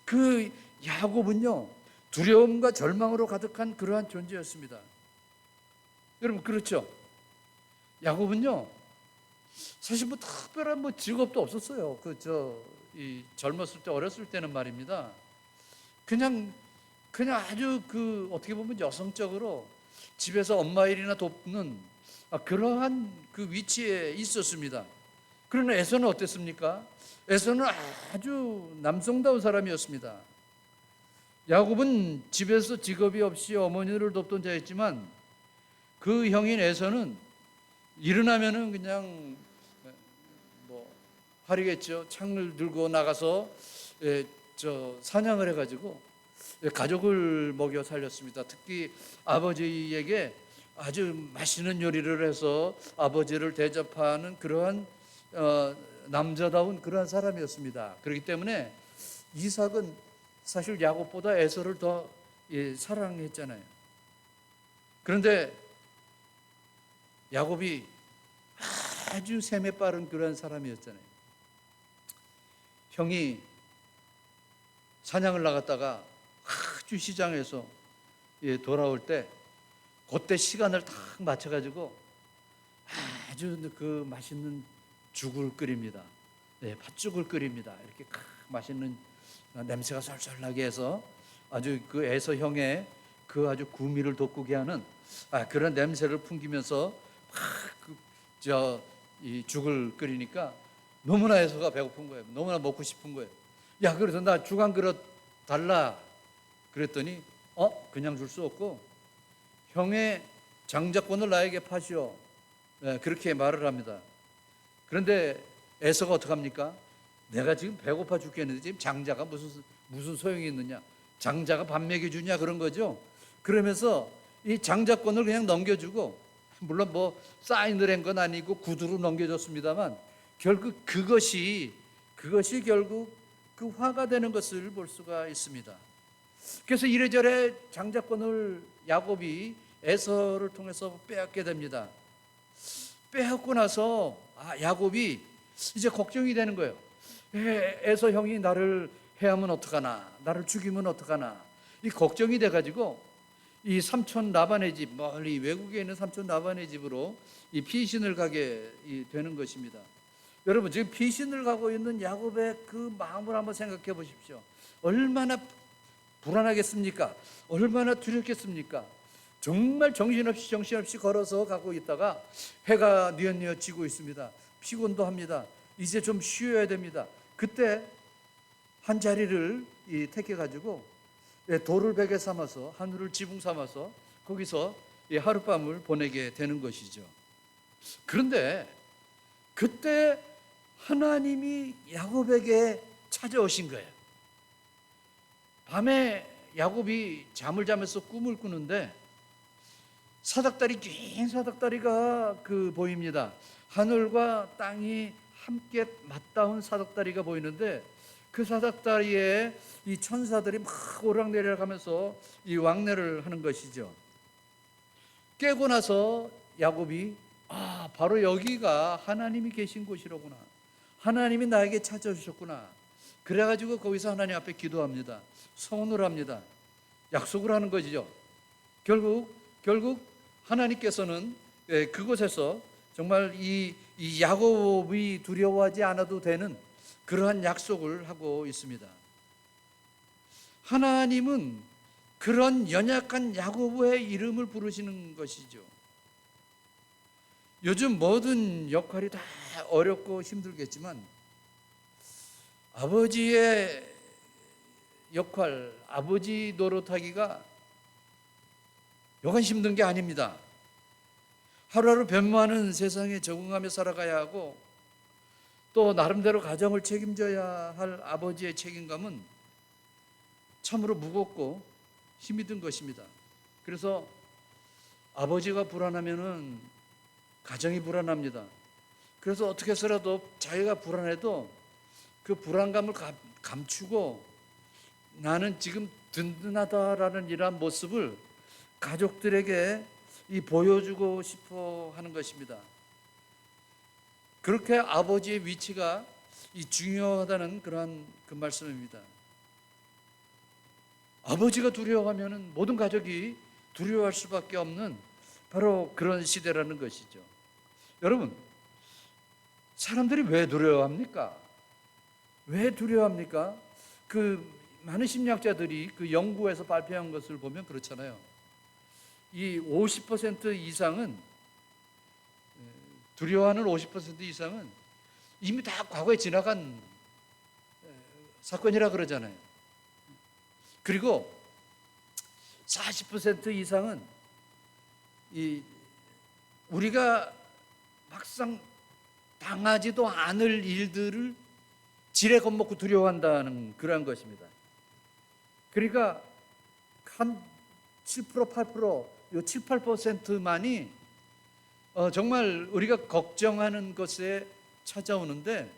그 야곱은요, 두려움과 절망으로 가득한 그러한 존재였습니다. 여러분, 그렇죠? 야곱은요, 사실 뭐 특별한 직업도 없었어요. 젊었을 때, 어렸을 때는 말입니다. 그냥 아주 어떻게 보면 여성적으로 집에서 엄마 일이나 돕는 그러한 그 위치에 있었습니다. 그러나 에서는 어땠습니까? 에서는 아주 남성다운 사람이었습니다. 야곱은 집에서 직업이 없이 어머니를 돕던 자였지만 그 형인 에서는 일어나면은 그냥 활이겠죠. 창을 들고 나가서 사냥을 해가지고 가족을 먹여 살렸습니다. 특히 아버지에게 아주 맛있는 요리를 해서 아버지를 대접하는 그러한 남자다운 그러한 사람이었습니다. 그렇기 때문에 이삭은 사실 야곱보다 에서를 더 사랑했잖아요. 그런데 야곱이 아주 셈에 빠른 그런 사람이었잖아요. 형이 사냥을 나갔다가 아주 시장에서 돌아올 때 그때 시간을 딱 맞춰가지고 아주 그 맛있는 죽을 끓입니다. 팥죽을 끓입니다. 이렇게 맛있는 냄새가 솔솔 나게 해서 아주 그 에서 형의 그 아주 구미를 돋구게 하는 그런 냄새를 풍기면서 이 죽을 끓이니까 너무나 에서가 배고픈 거예요. 너무나 먹고 싶은 거예요. 야, 그래서 나 죽 한 그릇 달라. 그랬더니 그냥 줄 수 없고 형의 장자권을 나에게 파시오. 그렇게 말을 합니다. 그런데 에서가 어떡합니까? 내가 지금 배고파 죽겠는데 지금 장자가 무슨 소용이 있느냐? 장자가 밥 먹여주냐 그런 거죠. 그러면서 이 장자권을 그냥 넘겨주고 물론 뭐 사인을 한 건 아니고 구두로 넘겨줬습니다만 결국 그것이 결국 그 화가 되는 것을 볼 수가 있습니다. 그래서 이래저래 장자권을 야곱이 에서를 통해서 빼앗게 됩니다. 빼앗고 나서 야곱이 이제 걱정이 되는 거예요. 에서 형이 나를 해하면 어떡하나, 나를 죽이면 어떡하나, 이 걱정이 돼가지고 이 삼촌 라반의 집, 멀리 외국에 있는 삼촌 라반의 집으로 이 피신을 가게 되는 것입니다. 여러분, 지금 피신을 가고 있는 야곱의 그 마음을 한번 생각해 보십시오. 얼마나 불안하겠습니까? 얼마나 두렵겠습니까? 정말 정신없이 걸어서 가고 있다가 해가 뉘엿뉘엿 지고 있습니다. 피곤도 합니다. 이제 좀 쉬어야 됩니다. 그때 한 자리를 택해가지고 돌을 베개 삼아서, 하늘을 지붕 삼아서 거기서 하룻밤을 보내게 되는 것이죠. 그런데 그때 하나님이 야곱에게 찾아오신 거예요. 밤에 야곱이 잠을 자면서 꿈을 꾸는데 사닥다리, 긴 사닥다리가 보입니다. 하늘과 땅이 함께 맞닿은 사닥다리가 보이는데 그 사닥다리에 이 천사들이 막 오락내리락하면서 이 왕래를 하는 것이죠. 깨고 나서 야곱이 바로 여기가 하나님이 계신 곳이로구나, 하나님이 나에게 찾아주셨구나, 그래가지고 거기서 하나님 앞에 기도합니다. 서원을 합니다. 약속을 하는 것이죠. 결국 하나님께서는 그곳에서 정말 이 야곱이 두려워하지 않아도 되는 그러한 약속을 하고 있습니다. 하나님은 그런 연약한 야곱의 이름을 부르시는 것이죠. 요즘 모든 역할이 다 어렵고 힘들겠지만 아버지의 역할, 아버지 노릇하기가 여간 힘든 게 아닙니다. 하루하루 변모하는 세상에 적응하며 살아가야 하고 또 나름대로 가정을 책임져야 할 아버지의 책임감은 참으로 무겁고 힘이 든 것입니다. 그래서 아버지가 불안하면은 가정이 불안합니다. 그래서 어떻게 해서라도 자기가 불안해도 그 불안감을 감추고 나는 지금 든든하다라는 이러한 모습을 가족들에게 보여주고 싶어 하는 것입니다. 그렇게 아버지의 위치가 중요하다는 그러한 그 말씀입니다. 아버지가 두려워하면 모든 가족이 두려워할 수밖에 없는 바로 그런 시대라는 것이죠. 여러분, 사람들이 왜 두려워합니까? 왜 두려워합니까? 많은 심리학자들이 연구에서 발표한 것을 보면 그렇잖아요. 이 50% 이상은, 두려워하는 50% 이상은 이미 다 과거에 지나간 사건이라 그러잖아요. 그리고 40% 이상은 우리가 막상 당하지도 않을 일들을 지레 겁먹고 두려워한다는 그러한 것입니다. 그러니까 한 7%, 8%, 요 7, 8%만이 정말 우리가 걱정하는 것에 찾아오는데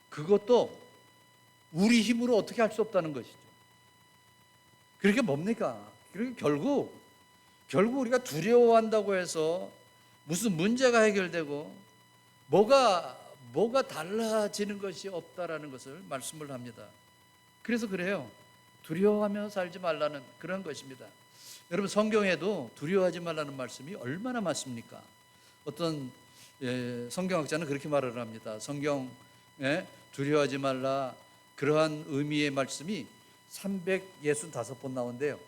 그것도 우리 힘으로 어떻게 할 수 없다는 것이죠. 그게 뭡니까? 그러니까 결국 우리가 두려워한다고 해서 무슨 문제가 해결되고 뭐가 달라지는 것이 없다라는 것을 말씀을 합니다. 그래서 그래요. 두려워하며 살지 말라는 그런 것입니다. 여러분, 성경에도 두려워하지 말라는 말씀이 얼마나 많습니까? 어떤 성경학자는 그렇게 말을 합니다. 성경에 두려워하지 말라, 그러한 의미의 말씀이 365번 나온대요.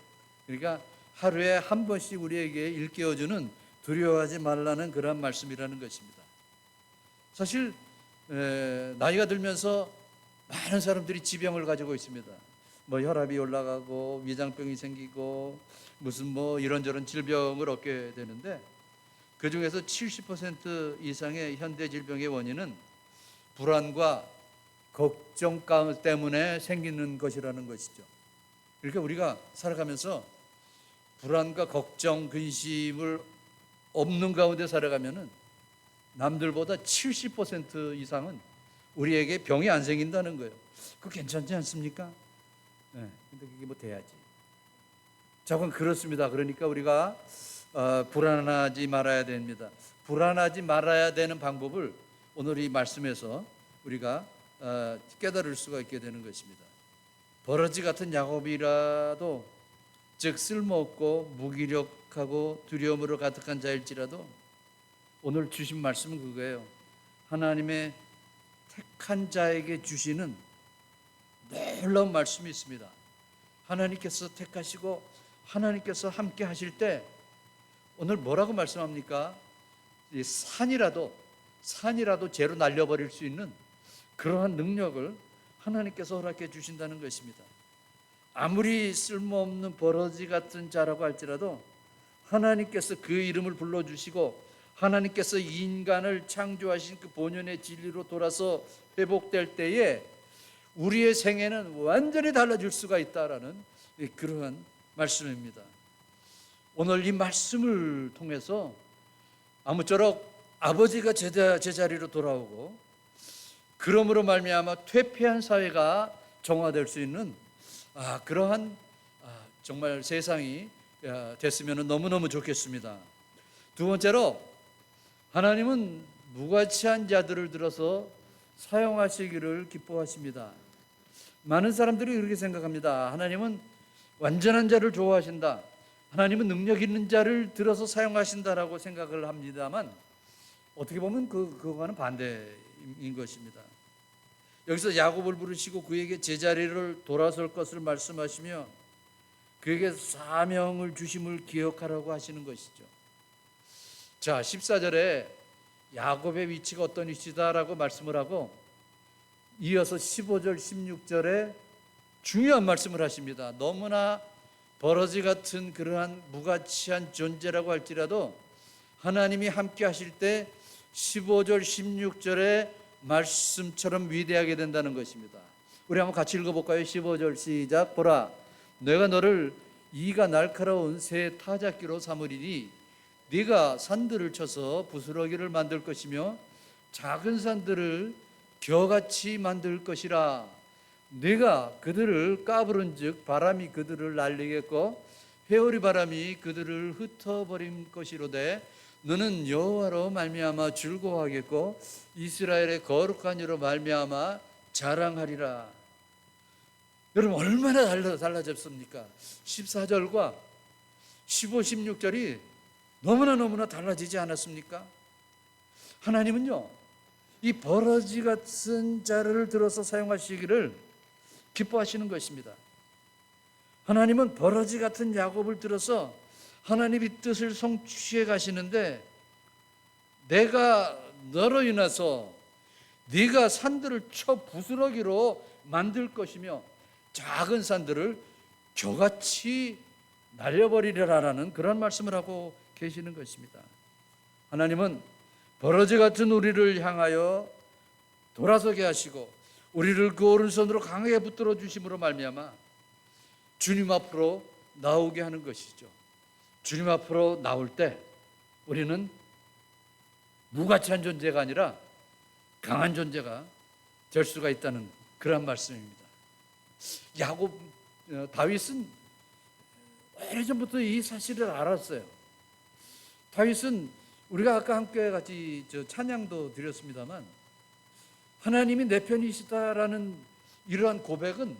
그러니까 하루에 한 번씩 우리에게 일깨워주는 두려워하지 말라는 그러한 말씀이라는 것입니다. 사실 나이가 들면서 많은 사람들이 지병을 가지고 있습니다. 혈압이 올라가고 위장병이 생기고 무슨 이런저런 질병을 얻게 되는데 그 중에서 70% 이상의 현대 질병의 원인은 불안과 걱정 때문에 생기는 것이라는 것이죠. 그러니까 우리가 살아가면서 불안과 걱정, 근심을 없는 가운데 살아가면은 남들보다 70% 이상은 우리에게 병이 안 생긴다는 거예요. 그거 괜찮지 않습니까? 네, 근데 그게 뭐 돼야지. 자, 그건 그렇습니다. 그러니까 우리가 불안하지 말아야 됩니다. 불안하지 말아야 되는 방법을 오늘 이 말씀에서 우리가 깨달을 수가 있게 되는 것입니다. 버러지 같은 야곱이라도, 즉 쓸모없고 무기력하고 두려움으로 가득한 자일지라도 오늘 주신 말씀은 그거예요. 하나님의 택한 자에게 주시는 놀라운 말씀이 있습니다. 하나님께서 택하시고 하나님께서 함께 하실 때 오늘 뭐라고 말씀합니까? 이 산이라도 죄로 날려버릴 수 있는 그러한 능력을 하나님께서 허락해 주신다는 것입니다. 아무리 쓸모없는 버러지 같은 자라고 할지라도 하나님께서 그 이름을 불러주시고 하나님께서 인간을 창조하신 그 본연의 진리로 돌아서 회복될 때에 우리의 생애는 완전히 달라질 수가 있다라는 그러한 말씀입니다. 오늘 이 말씀을 통해서 아무쪼록 아버지가 제자리로 돌아오고 그러므로 말미암아 퇴폐한 사회가 정화될 수 있는 그러한 정말 세상이 됐으면 너무너무 좋겠습니다. 두 번째로 하나님은 무가치한 자들을 들어서 사용하시기를 기뻐하십니다. 많은 사람들이 그렇게 생각합니다. 하나님은 완전한 자를 좋아하신다. 하나님은 능력 있는 자를 들어서 사용하신다라고 생각을 합니다만 어떻게 보면 그거와는 반대인 것입니다. 여기서 야곱을 부르시고 그에게 제자리를 돌아설 것을 말씀하시며 그에게 사명을 주심을 기억하라고 하시는 것이죠. 자, 14절에 야곱의 위치가 어떤 위치다라고 말씀을 하고 이어서 15절 16절에 중요한 말씀을 하십니다. 너무나 버러지 같은 그러한 무가치한 존재라고 할지라도 하나님이 함께 하실 때 15절 16절의 말씀처럼 위대하게 된다는 것입니다. 우리 한번 같이 읽어볼까요? 15절 시작. 보라, 내가 너를 이가 날카로운 새 타작기로 삼으리니 네가 산들을 쳐서 부스러기를 만들 것이며 작은 산들을 겨같이 만들 것이라. 네가 그들을 까부른즉 바람이 그들을 날리겠고 회오리 바람이 그들을 흩어버릴 것이로되 너는 여호와로 말미암아 즐거워하겠고 이스라엘의 거룩한 이로 말미암아 자랑하리라. 여러분 얼마나 달라졌습니까? 14절과 15, 16절이 너무나 달라지지 않았습니까? 하나님은요, 이 버러지 같은 자를 들어서 사용하시기를 기뻐하시는 것입니다. 하나님은 버러지 같은 야곱을 들어서 하나님의 뜻을 성취해 가시는데 내가 너로 인해서 네가 산들을 쳐 부스러기로 만들 것이며 작은 산들을 겨같이 날려버리리라라는 그런 말씀을 하고 계시는 것입니다. 하나님은 버러지 같은 우리를 향하여 돌아서게 하시고 우리를 그 오른손으로 강하게 붙들어 주심으로 말미암아 주님 앞으로 나오게 하는 것이죠. 주님 앞으로 나올 때 우리는 무가치한 존재가 아니라 강한 존재가 될 수가 있다는 그런 말씀입니다. 다윗은 오래전부터 이 사실을 알았어요. 다윗은 우리가 아까 함께 같이 찬양도 드렸습니다만 하나님이 내 편이시다라는 이러한 고백은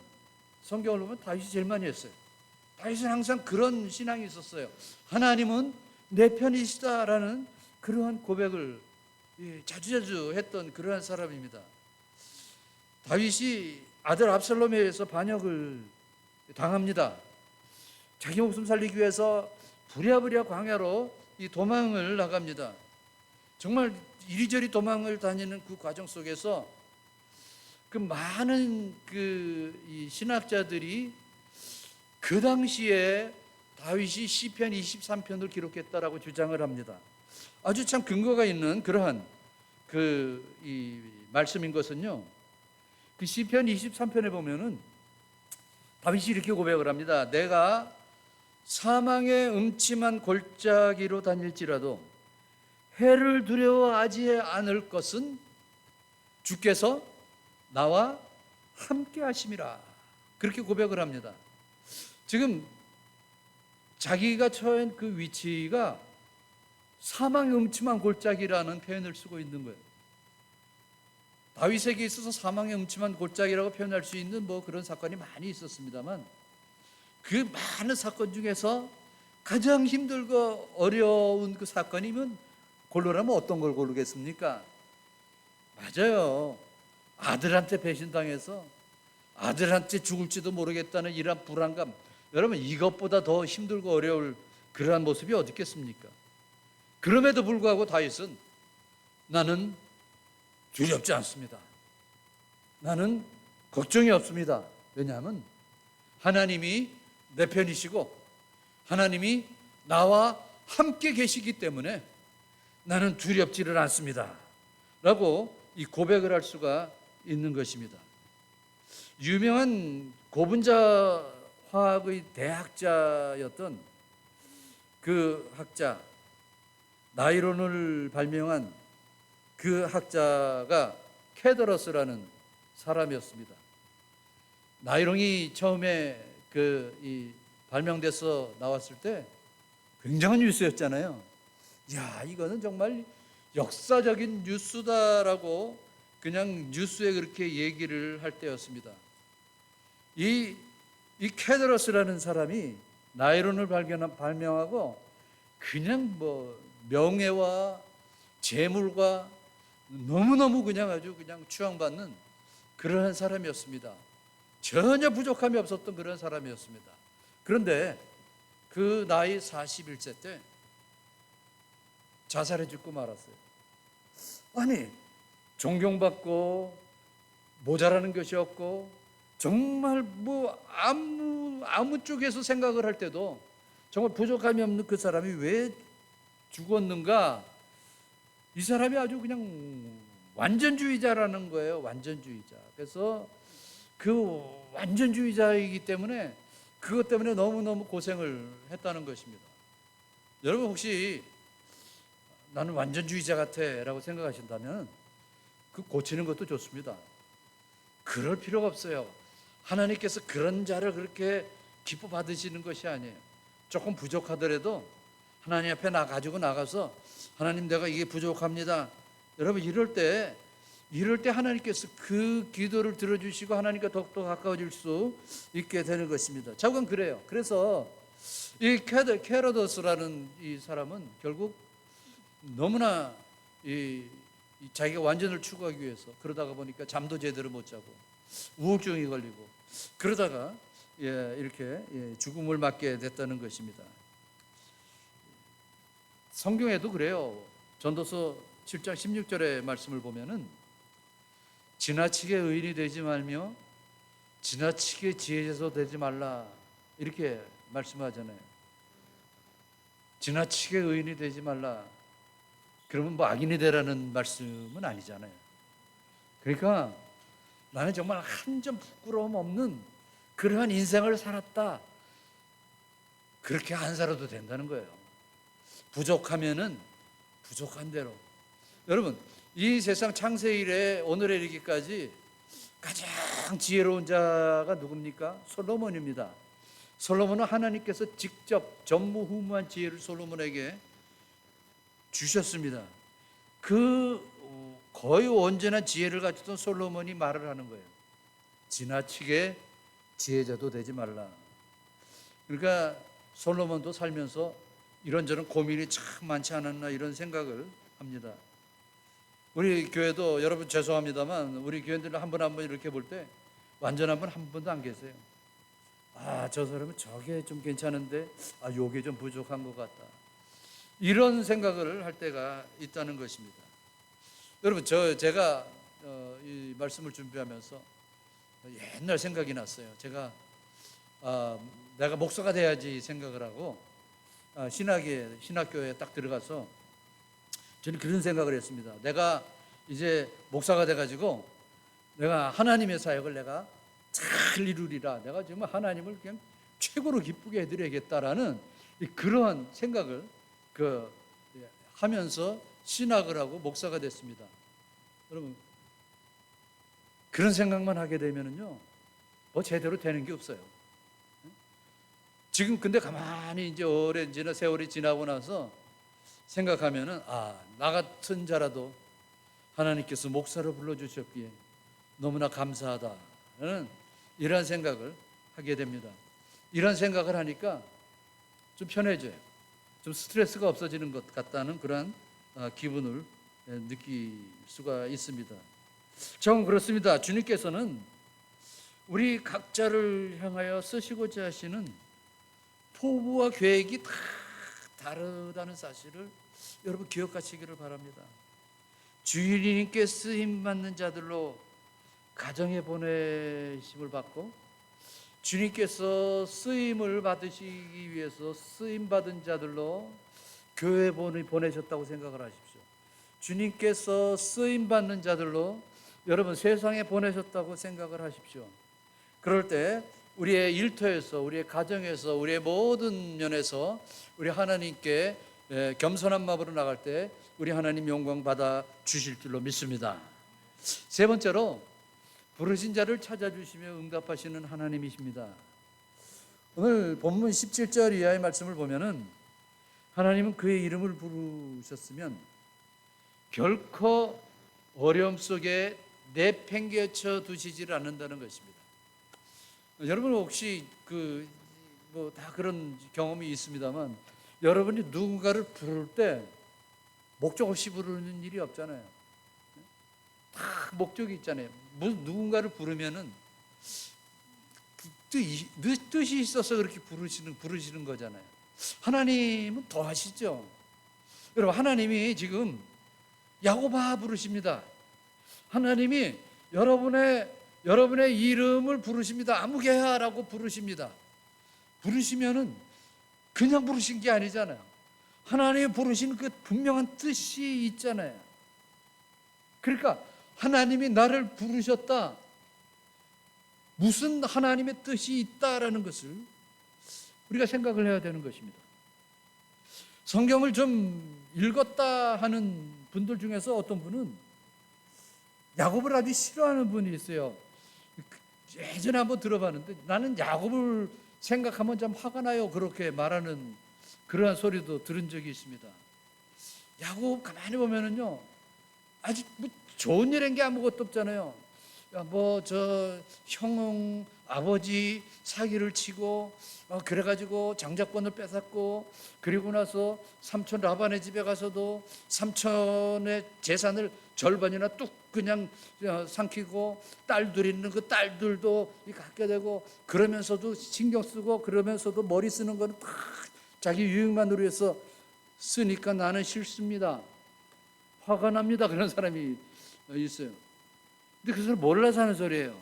성경을 보면 다윗이 제일 많이 했어요. 다윗은 항상 그런 신앙이 있었어요. 하나님은 내 편이시다라는 그러한 고백을 자주자주 했던 그러한 사람입니다. 다윗이 아들 압살롬에 의해서 반역을 당합니다. 자기 목숨 살리기 위해서 부랴부랴 광야로 이 도망을 나갑니다. 정말 이리저리 도망을 다니는 그 과정 속에서 그 많은 이 신학자들이 그 당시에 다윗이 시편 23편을 기록했다라고 주장을 합니다. 아주 참 근거가 있는 그러한 이 말씀인 것은요. 그 시편 23편에 보면은 다윗이 이렇게 고백을 합니다. 내가 사망의 음침한 골짜기로 다닐지라도 해를 두려워하지 않을 것은 주께서 나와 함께 하심이라. 그렇게 고백을 합니다. 지금 자기가 처한 그 위치가 사망의 음침한 골짜기라는 표현을 쓰고 있는 거예요. 다윗에게 있어서 사망의 음침한 골짜기라고 표현할 수 있는 그런 사건이 많이 있었습니다만, 그 많은 사건 중에서 가장 힘들고 어려운 그 사건이면 골로라면 어떤 걸 고르겠습니까? 맞아요. 아들한테 배신당해서 아들한테 죽을지도 모르겠다는 이런 불안감, 여러분 이것보다 더 힘들고 어려울 그러한 모습이 어디 있겠습니까? 그럼에도 불구하고 다윗은 나는 두렵지 않습니다. 나는 걱정이 없습니다. 왜냐하면 하나님이 내 편이시고 하나님이 나와 함께 계시기 때문에 나는 두렵지를 않습니다 라고 이 고백을 할 수가 있는 것입니다. 유명한 고분자 화학의 대학자였던 그 학자, 나이론을 발명한 그 학자가 캐더러스라는 사람이었습니다. 나이론이 처음에 발명돼서 나왔을 때 굉장한 뉴스였잖아요. 야, 이거는 정말 역사적인 뉴스다라고 그냥 뉴스에 그렇게 얘기를 할 때였습니다. 이 캐더러스라는 사람이 나이론을 발명하고 그냥 명예와 재물과 너무너무 그냥 아주 그냥 추앙받는 그러한 사람이었습니다. 전혀 부족함이 없었던 그런 사람이었습니다. 그런데 그 나이 41세 때 자살해 죽고 말았어요. 아니, 존경받고 모자라는 것이 없고 정말 아무 쪽에서 생각을 할 때도 정말 부족함이 없는 그 사람이 왜 죽었는가? 이 사람이 아주 그냥 완전주의자라는 거예요. 완전주의자. 그래서 그 완전주의자이기 때문에 그것 때문에 너무너무 고생을 했다는 것입니다. 여러분 혹시 나는 완전주의자 같아 라고 생각하신다면 그 고치는 것도 좋습니다. 그럴 필요가 없어요. 하나님께서 그런 자를 그렇게 기뻐 받으시는 것이 아니에요. 조금 부족하더라도 하나님 앞에 가지고 나가서 하나님, 내가 이게 부족합니다. 여러분 이럴 때 하나님께서 그 기도를 들어주시고 하나님과 더욱더 가까워질 수 있게 되는 것입니다. 자꾸는 그래요. 그래서 이 캐러더스라는 이 사람은 결국 너무나 자기가 완전을 추구하기 위해서 그러다가 보니까 잠도 제대로 못 자고 우울증이 걸리고 그러다가 이렇게 죽음을 맞게 됐다는 것입니다. 성경에도 그래요. 전도서 7장 16절의 말씀을 보면은 지나치게 의인이 되지 말며 지나치게 지혜자도 되지 말라 이렇게 말씀하잖아요. 지나치게 의인이 되지 말라. 그러면 악인이 되라는 말씀은 아니잖아요. 그러니까 나는 정말 한 점 부끄러움 없는 그러한 인생을 살았다. 그렇게 안 살아도 된다는 거예요. 부족하면은 부족한 대로. 여러분, 이 세상 창세 이래 오늘에 이르기까지 가장 지혜로운 자가 누굽니까? 솔로몬입니다. 솔로몬은 하나님께서 직접 전무후무한 지혜를 솔로몬에게 주셨습니다. 그 거의 온전한 지혜를 가졌던 솔로몬이 말을 하는 거예요. 지나치게 지혜자도 되지 말라. 그러니까 솔로몬도 살면서 이런저런 고민이 참 많지 않았나 이런 생각을 합니다. 우리 교회도 여러분 죄송합니다만 우리 교회들 한 분 한 분 이렇게 볼 때 완전한 분 한 분도 안 계세요. 저 사람은 저게 좀 괜찮은데 요게 좀 부족한 것 같다. 이런 생각을 할 때가 있다는 것입니다. 여러분 제가 이 말씀을 준비하면서 옛날 생각이 났어요. 제가 내가 목사가 돼야지 생각을 하고 신학교에 딱 들어가서 저는 그런 생각을 했습니다. 내가 이제 목사가 돼가지고 내가 하나님의 사역을 내가 잘 이루리라. 내가 정말 하나님을 그냥 최고로 기쁘게 해드려야겠다라는 그러한 생각을 하면서 신학을 하고 목사가 됐습니다. 여러분, 그런 생각만 하게 되면은요, 뭐 제대로 되는 게 없어요. 지금 근데 가만히 이제 오랜 세월이 지나고 나서 생각하면은, 나 같은 자라도 하나님께서 목사로 불러주셨기에 너무나 감사하다는 이런 생각을 하게 됩니다. 이런 생각을 하니까 좀 편해져요. 좀 스트레스가 없어지는 것 같다는 그런 기분을 느낄 수가 있습니다. 정 그렇습니다. 주님께서는 우리 각자를 향하여 쓰시고자 하시는 포부와 계획이 다 다르다는 사실을 여러분 기억하시기를 바랍니다. 주님께 쓰임받는 자들로 가정에 보내심을 받고, 주님께서 쓰임을 받으시기 위해서 쓰임받은 자들로 교회에 보내셨다고 생각을 하십시오. 주님께서 쓰임받는 자들로 여러분 세상에 보내셨다고 생각을 하십시오. 그럴 때 우리의 일터에서, 우리의 가정에서, 우리의 모든 면에서 우리 하나님께 겸손한 마음으로 나갈 때 우리 하나님 영광 받아 주실 줄로 믿습니다. 세 번째로, 부르신 자를 찾아주시며 응답하시는 하나님이십니다. 오늘 본문 17절 이하의 말씀을 보면은 하나님은 그의 이름을 부르셨으면 결코 어려움 속에 내팽개쳐 두시질 않는다는 것입니다. 여러분 혹시 다 그런 경험이 있습니다만, 여러분이 누군가를 부를 때 목적 없이 부르는 일이 없잖아요. 다 목적이 있잖아요. 누군가를 부르면은 뜻이 있어서 그렇게 부르시는 거잖아요. 하나님은 더 하시죠. 여러분, 하나님이 지금 야곱아 부르십니다. 하나님이 여러분의 이름을 부르십니다. 아무개야라고 부르십니다. 부르시면은 그냥 부르신 게 아니잖아요. 하나님이 부르신 그 분명한 뜻이 있잖아요. 그러니까 하나님이 나를 부르셨다, 무슨 하나님의 뜻이 있다라는 것을 우리가 생각을 해야 되는 것입니다. 성경을 좀 읽었다 하는 분들 중에서 어떤 분은 야곱을 아주 싫어하는 분이 있어요. 예전에 한번 들어봤는데, 나는 야곱을 생각하면 좀 화가 나요, 그렇게 말하는 그러한 소리도 들은 적이 있습니다. 야곱 가만히 보면은요, 아주 좋은 일인 게 아무것도 없잖아요. 형 아버지 사기를 치고 그래가지고 장자권을 뺏었고, 그리고 나서 삼촌 라반의 집에 가서도 삼촌의 재산을 절반이나 뚝 그냥 삼키고, 딸들 있는 그 딸들도 갖게 되고, 그러면서도 신경 쓰고, 그러면서도 머리 쓰는 거는 다 자기 유익만을 위해서 쓰니까 나는 싫습니다, 화가 납니다, 그런 사람이 있어요. 근데 그 사람 몰라서 하는 소리예요.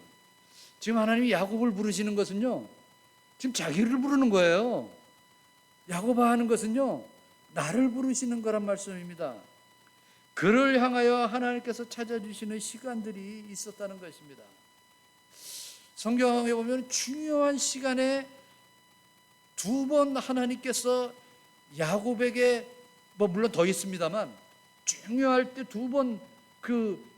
지금 하나님이 야곱을 부르시는 것은요, 지금 자기를 부르는 거예요. 야곱아 하는 것은요, 나를 부르시는 거란 말씀입니다. 그를 향하여 하나님께서 찾아주시는 시간들이 있었다는 것입니다. 성경에 보면 중요한 시간에 두 번 하나님께서 야곱에게, 물론 더 있습니다만, 중요할 때 두 번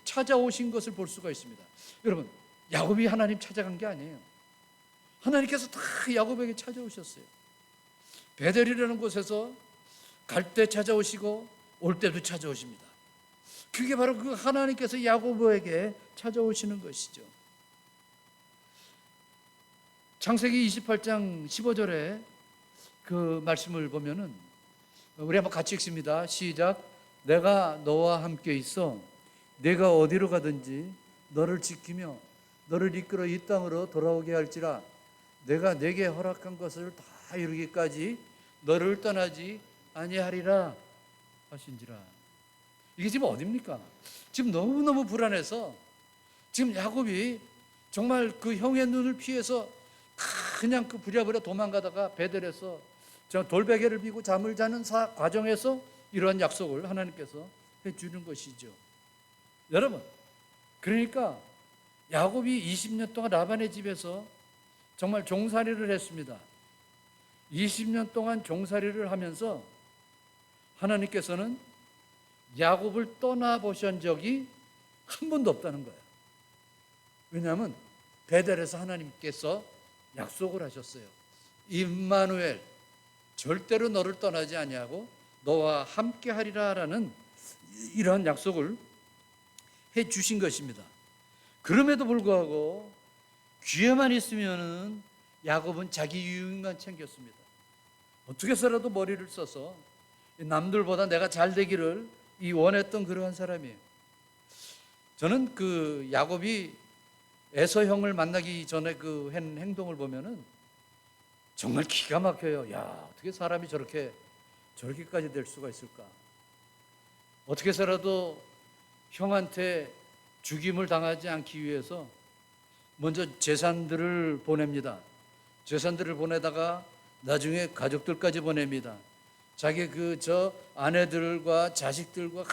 찾아오신 것을 볼 수가 있습니다. 여러분, 야곱이 하나님 찾아간 게 아니에요. 하나님께서 다 야곱에게 찾아오셨어요. 베델이라는 곳에서 갈 때 찾아오시고 올 때도 찾아오십니다. 그게 바로 그 하나님께서 야곱에게 찾아오시는 것이죠. 창세기 28장 15절에 그 말씀을 보면은, 우리 한번 같이 읽습니다. 시작. 내가 너와 함께 있어 내가 어디로 가든지 너를 지키며 너를 이끌어 이 땅으로 돌아오게 할지라. 내가 내게 허락한 것을 다 이루기까지 너를 떠나지 아니하리라 하신지라. 이게 지금 어디입니까? 지금 너무너무 불안해서 지금 야곱이 정말 그 형의 눈을 피해서 그냥 부랴부랴 도망가다가 베델에서 돌베개를 비고 잠을 자는 과정에서 이러한 약속을 하나님께서 해주는 것이죠. 여러분, 그러니까 야곱이 20년 동안 라반의 집에서 정말 종살이를 했습니다. 20년 동안 종살이를 하면서 하나님께서는 야곱을 떠나보신 적이 한 번도 없다는 거예요. 왜냐하면 베델에서 하나님께서 약속을 하셨어요. 임마누엘, 절대로 너를 떠나지 아니하고 너와 함께 하리라라는 이러한 약속을 해 주신 것입니다. 그럼에도 불구하고 귀에만 있으면은 야곱은 자기 유익만 챙겼습니다. 어떻게 해서라도 머리를 써서 남들보다 내가 잘 되기를 원했던 그러한 사람이에요. 저는 그 야곱이 에서 형을 만나기 전에 그 한 행동을 보면은 정말 기가 막혀요. 야, 어떻게 사람이 저렇게까지 될 수가 있을까? 어떻게 해서라도 형한테 죽임을 당하지 않기 위해서 먼저 재산들을 보냅니다. 재산들을 보내다가 나중에 가족들까지 보냅니다. 자기 저 아내들과 자식들과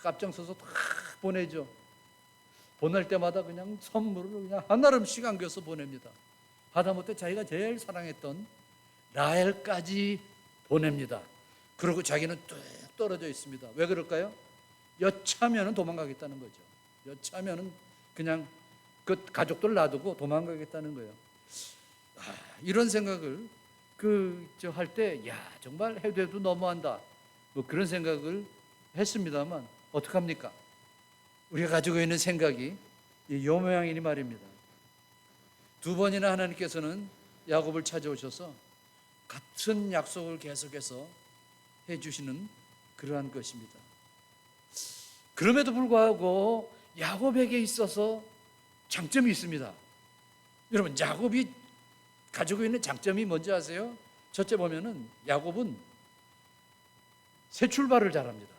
앞장서서 다 보내죠. 보낼 때마다 그냥 선물을 그냥 한나름씩 안겨서 보냅니다. 하다못해 자기가 제일 사랑했던 라헬까지 보냅니다. 그리고 자기는 뚝 떨어져 있습니다. 왜 그럴까요? 여차하면 도망가겠다는 거죠. 여차하면 그냥 그 가족들 놔두고 도망가겠다는 거예요. 이런 생각을 할 때, 야, 정말 해도 너무한다. 뭐 그런 생각을 했습니다만, 어떡합니까? 우리가 가지고 있는 생각이 요 모양이니 말입니다. 두 번이나 하나님께서는 야곱을 찾아오셔서 같은 약속을 계속해서 해주시는 그러한 것입니다. 그럼에도 불구하고 야곱에게 있어서 장점이 있습니다. 여러분, 야곱이 가지고 있는 장점이 뭔지 아세요? 첫째 보면은 야곱은 새 출발을 잘합니다.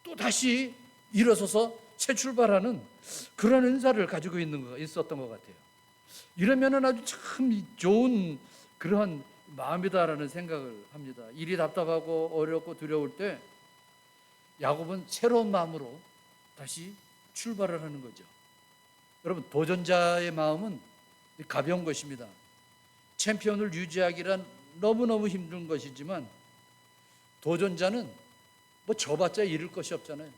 또 다시 일어서서 새 출발하는 그런 은사를 가지고 있었던 것 같아요. 이러면은 아주 참 좋은 그러한 마음이다라는 생각을 합니다. 일이 답답하고 어렵고 두려울 때 야곱은 새로운 마음으로 다시 출발을 하는 거죠. 여러분, 도전자의 마음은 가벼운 것입니다. 챔피언을 유지하기란 너무너무 힘든 것이지만 도전자는 뭐 져봤자 잃을 것이 없잖아요.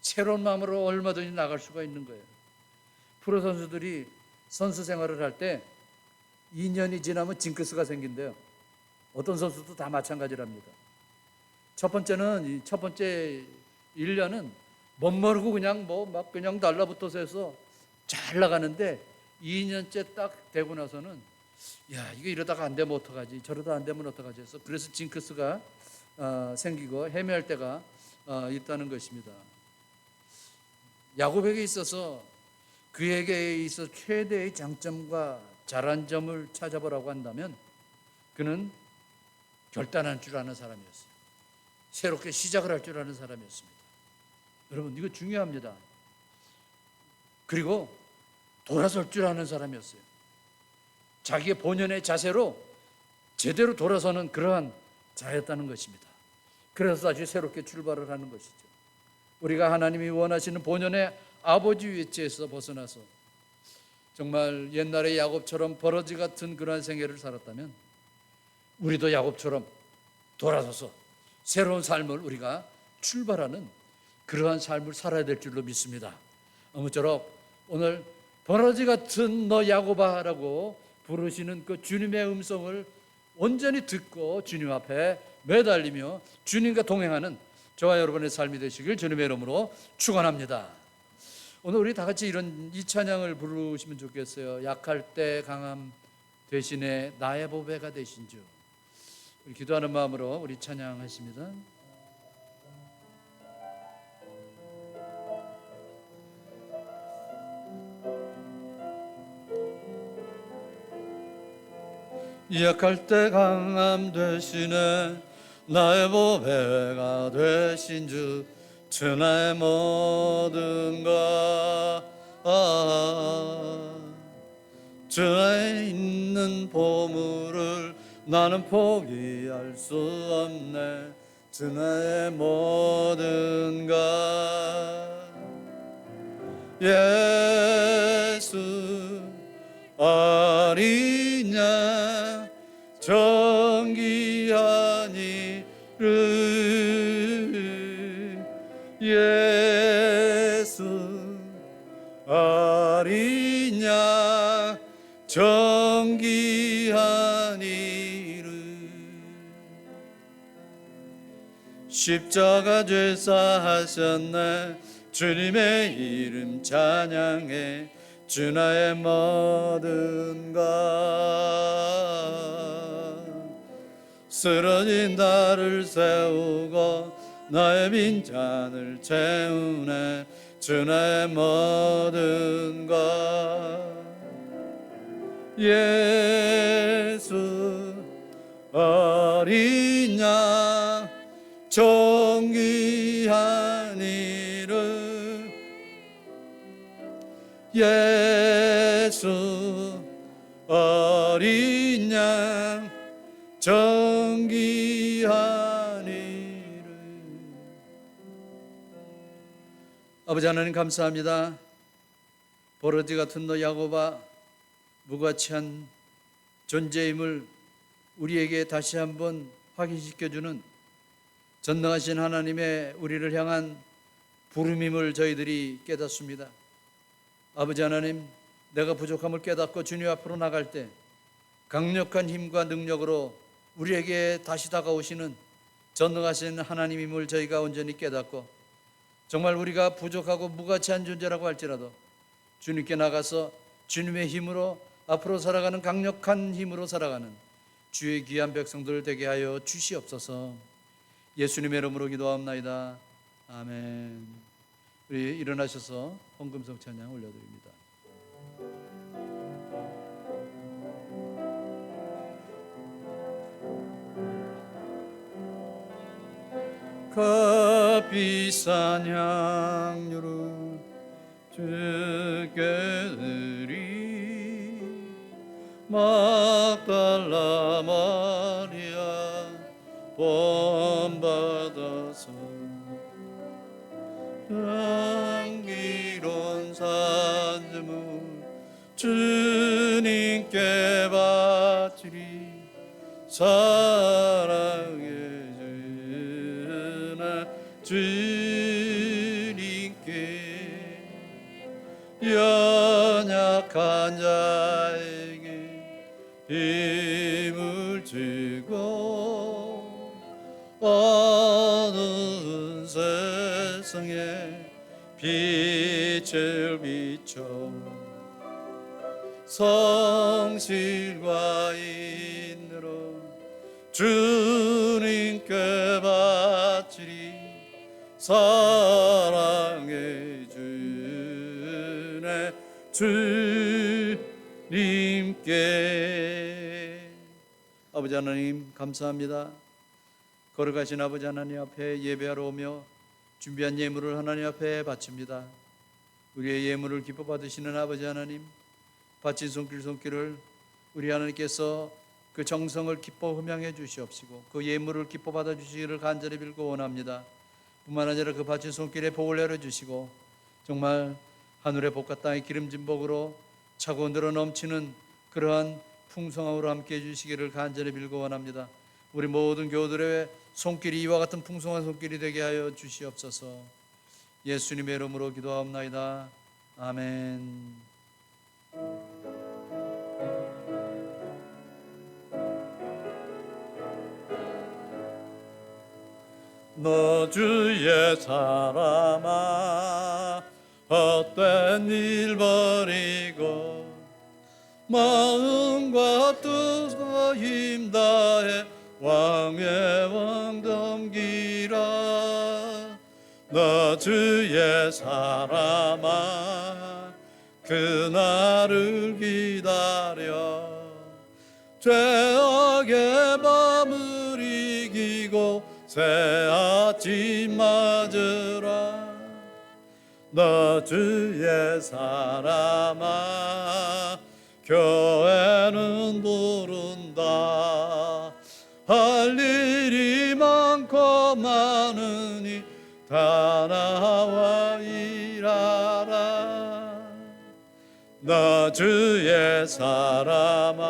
새로운 마음으로 얼마든지 나갈 수가 있는 거예요. 프로 선수들이 선수 생활을 할 때 2년이 지나면 징크스가 생긴대요. 어떤 선수도 다 마찬가지랍니다. 첫 번째 1년은 멋모르고 그냥 달라붙어서 해서 잘 나가는데 2년째 딱 되고 나서는 야, 이거 이러다가 안 되면 어떡하지? 저러다 안 되면 어떡하지? 해서 그래서 징크스가 생기고 헤매할 때가 있다는 것입니다. 야곱에게 있어서 그에게 있어 최대의 장점과 잘한 점을 찾아보라고 한다면 그는 결단할 줄 아는 사람이었어요. 새롭게 시작을 할 줄 아는 사람이었습니다. 여러분, 이거 중요합니다. 그리고 돌아설 줄 아는 사람이었어요. 자기의 본연의 자세로 제대로 돌아서는 그러한 자였다는 것입니다. 그래서 다시 새롭게 출발을 하는 것이죠. 우리가 하나님이 원하시는 본연의 아버지 위치에서 벗어나서 정말 옛날의 야곱처럼 버러지 같은 그러한 생애를 살았다면 우리도 야곱처럼 돌아서서 새로운 삶을 우리가 출발하는 그러한 삶을 살아야 될 줄로 믿습니다. 아무쪼록 오늘 버러지 같은 너 야곱아라고 부르시는 그 주님의 음성을 온전히 듣고 주님 앞에 매달리며 주님과 동행하는 저와 여러분의 삶이 되시길 주님의 이름으로 축원합니다. 오늘 우리 다 같이 이 찬양을 부르시면 좋겠어요. 약할 때 강함 대신에 나의 보배가 되신 주. 우리 기도하는 마음으로 우리 찬양하십니다. 약할 때 강함 되시네 나의 보배가 되신 주 나의 모든 것 주 안에 있는 보물을 나는 포기할 수 없네 주 나의 모든 것 예수 아니냐 정기한 일을 십자가 죄사하셨네. 주님의 이름 찬양해. 주 나의 모든 것. 쓰러진 나를 세우고 나의 빈잔을 채우네. 주 나의 모든 것. 예수 어린 양 존귀한 이름. 예수 어린 양 존귀한 이름. 아버지 하나님 감사합니다. 버러지 같은 너 야곱아, 무가치한 존재임을 우리에게 다시 한번 확인시켜주는 전능하신 하나님의 우리를 향한 부름임을 저희들이 깨닫습니다. 아버지 하나님, 내가 부족함을 깨닫고 주님 앞으로 나갈 때 강력한 힘과 능력으로 우리에게 다시 다가오시는 전능하신 하나님임을 저희가 온전히 깨닫고, 정말 우리가 부족하고 무가치한 존재라고 할지라도 주님께 나가서 주님의 힘으로 앞으로 살아가는, 강력한 힘으로 살아가는 주의 귀한 백성들 되게 하여 주시옵소서. 예수님의 이름으로 기도합나이다. 아멘. 우리 일어나셔서 헌금성 찬양 올려드립니다. 값비싼 향유를 주께 드리 막달라 마리아 본받아서 향기로운 산재물 주님께 바치리. 사랑해 주님께 연약한 자에게 힘을 주고 어두운 세상에 빛을 비춰 성실과 인내로 주님께 바치리. 사랑해 주네 주님께. 아버지 하나님 감사합니다. 걸어가신 아버지 하나님 앞에 예배하러 오며 준비한 예물을 하나님 앞에 바칩니다. 우리의 예물을 기뻐 받으시는 아버지 하나님, 바친 손길을 우리 하나님께서 그 정성을 기뻐 흠양해 주시옵시고 그 예물을 기뻐 받아 주시기를 간절히 빌고 원합니다. 뿐만 아니라 그 바친 손길에 복을 내려 주시고 정말 하늘의 복과 땅의 기름진 복으로 차고 늘어 넘치는 그러한 풍성함으로 함께해 주시기를 간절히 빌고 원합니다. 우리 모든 교우들의 손길이 이와 같은 풍성한 손길이 되게 하여 주시옵소서. 예수님의 이름으로 기도하옵나이다. 아멘. 너 주의 사람아, 헛된 일 버리고 마음과 뜻과 힘 다해 왕의 왕 섬기라. 너 주의 사람아, 그날을 기다려 죄악의 밤을 이기고 새 아침 맞으라. 너 주의 사람아, 교회는 부른다. 할 일이 많고 많으니 다 나와 일하라. 너 주의 사람아,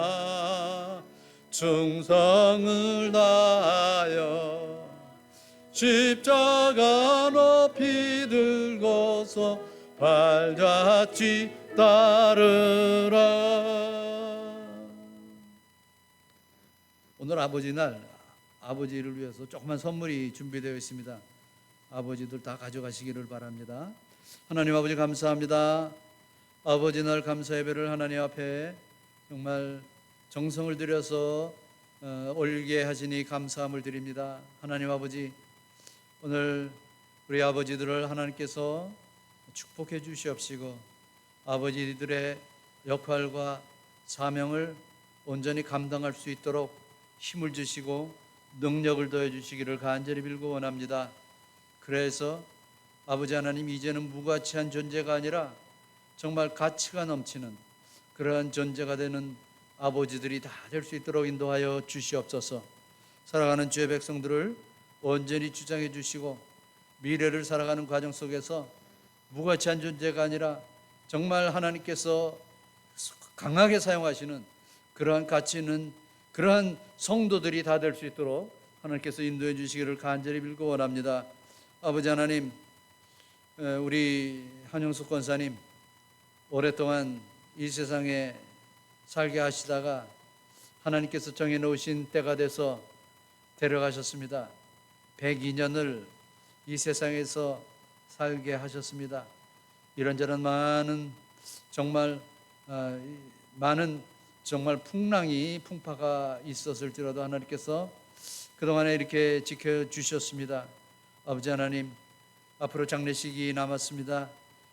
충성을 다하여 십자가 높이 들고서 발자취 따르라. 오늘 아버지 날 아버지를 위해서 조그만 선물이 준비되어 있습니다. 아버지들 다 가져가시기를 바랍니다. 하나님 아버지 감사합니다. 아버지 날 감사 예배를 하나님 앞에 정말 정성을 들여서 올리게 하시니 감사함을 드립니다. 하나님 아버지, 오늘 우리 아버지들을 하나님께서 축복해 주시옵시고 아버지들의 역할과 사명을 온전히 감당할 수 있도록 힘을 주시고 능력을 더해 주시기를 간절히 빌고 원합니다. 그래서 아버지 하나님, 이제는 무가치한 존재가 아니라 정말 가치가 넘치는 그러한 존재가 되는 아버지들이 다 될 수 있도록 인도하여 주시옵소서. 살아가는 주의 백성들을 온전히 주장해 주시고 미래를 살아가는 과정 속에서 무가치한 존재가 아니라 정말 하나님께서 강하게 사용하시는 그러한 가치 있는 그러한 성도들이 다 될 수 있도록 하나님께서 인도해 주시기를 간절히 빌고 원합니다. 아버지 하나님, 우리 한영숙 권사님 오랫동안 이 세상에 살게 하시다가 하나님께서 정해놓으신 때가 돼서 데려가셨습니다. 102년을 이 세상에서 살게 하셨습니다. 이런저런 많은 정말 풍파가 있었을지라도 하나님께서 그동안에 이렇게 지켜주셨습니다. 아버지 하나님, 앞으로 장례식이 남았습니다.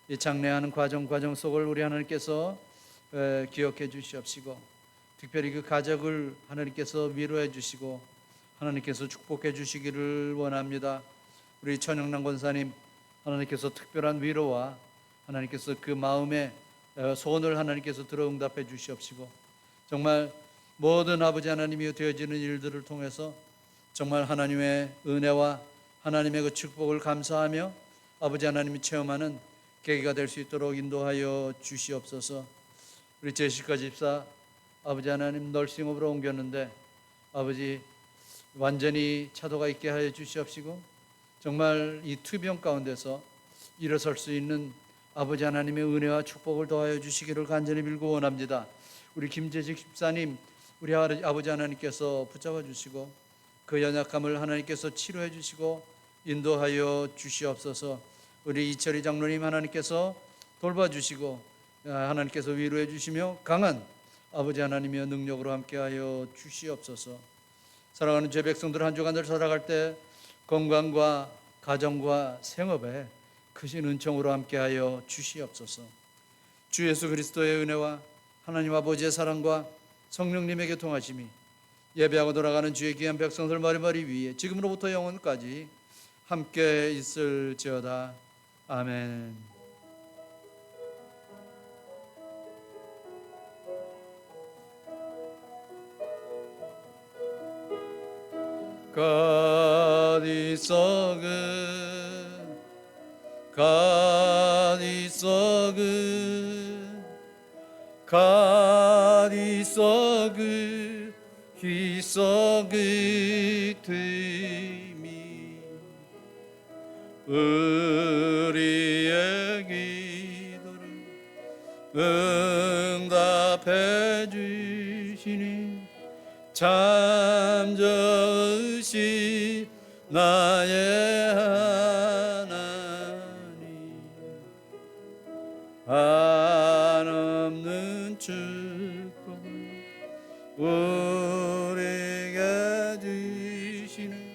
이 장례하는 과정 속을 우리 하나님께서 기억해 주시옵시고 특별히 그 가족을 하나님께서 위로해 주시고 하나님께서 축복해 주시기를 원합니다. 우리 천영남 권사님, 하나님께서 특별한 위로와 하나님께서 그 마음의 소원을 하나님께서 들어 응답해 주시옵시고 정말 모든 아버지 하나님이 되어지는 일들을 통해서 정말 하나님의 은혜와 하나님의 그 축복을 감사하며 아버지 하나님이 체험하는 계기가 될 수 있도록 인도하여 주시옵소서. 우리 제시카 집사, 아버지 하나님 널싱업으로 옮겼는데 아버지 완전히 차도가 있게 하여 주시옵시고 정말 이 투병 가운데서 일어설 수 있는 아버지 하나님의 은혜와 축복을 더하여 주시기를 간절히 빌고 원합니다. 우리 김재식 집사님, 우리 아버지 하나님께서 붙잡아 주시고 그 연약함을 하나님께서 치료해 주시고 인도하여 주시옵소서. 우리 이철희 장로님 하나님께서 돌봐주시고 하나님께서 위로해 주시며 강한 아버지 하나님의 능력으로 함께하여 주시옵소서. 사랑하는 제 백성들 한 주간을 살아갈 때 건강과 가정과 생업에 크신 은총으로 함께하여 주시옵소서. 주 예수 그리스도의 은혜와 하나님 아버지의 사랑과 성령님에게 통하심이 예배하고 돌아가는 주의 귀한 백성들 머리머리 위에 지금으로부터 영원까지 함께 있을지어다. 아멘. God is so good. God is so good. God is so good. He's so good to me. 우리의 기도를 응답해 주시니 참 좋으시 나의 하나님. 한없는 축복을 우리에게 주시는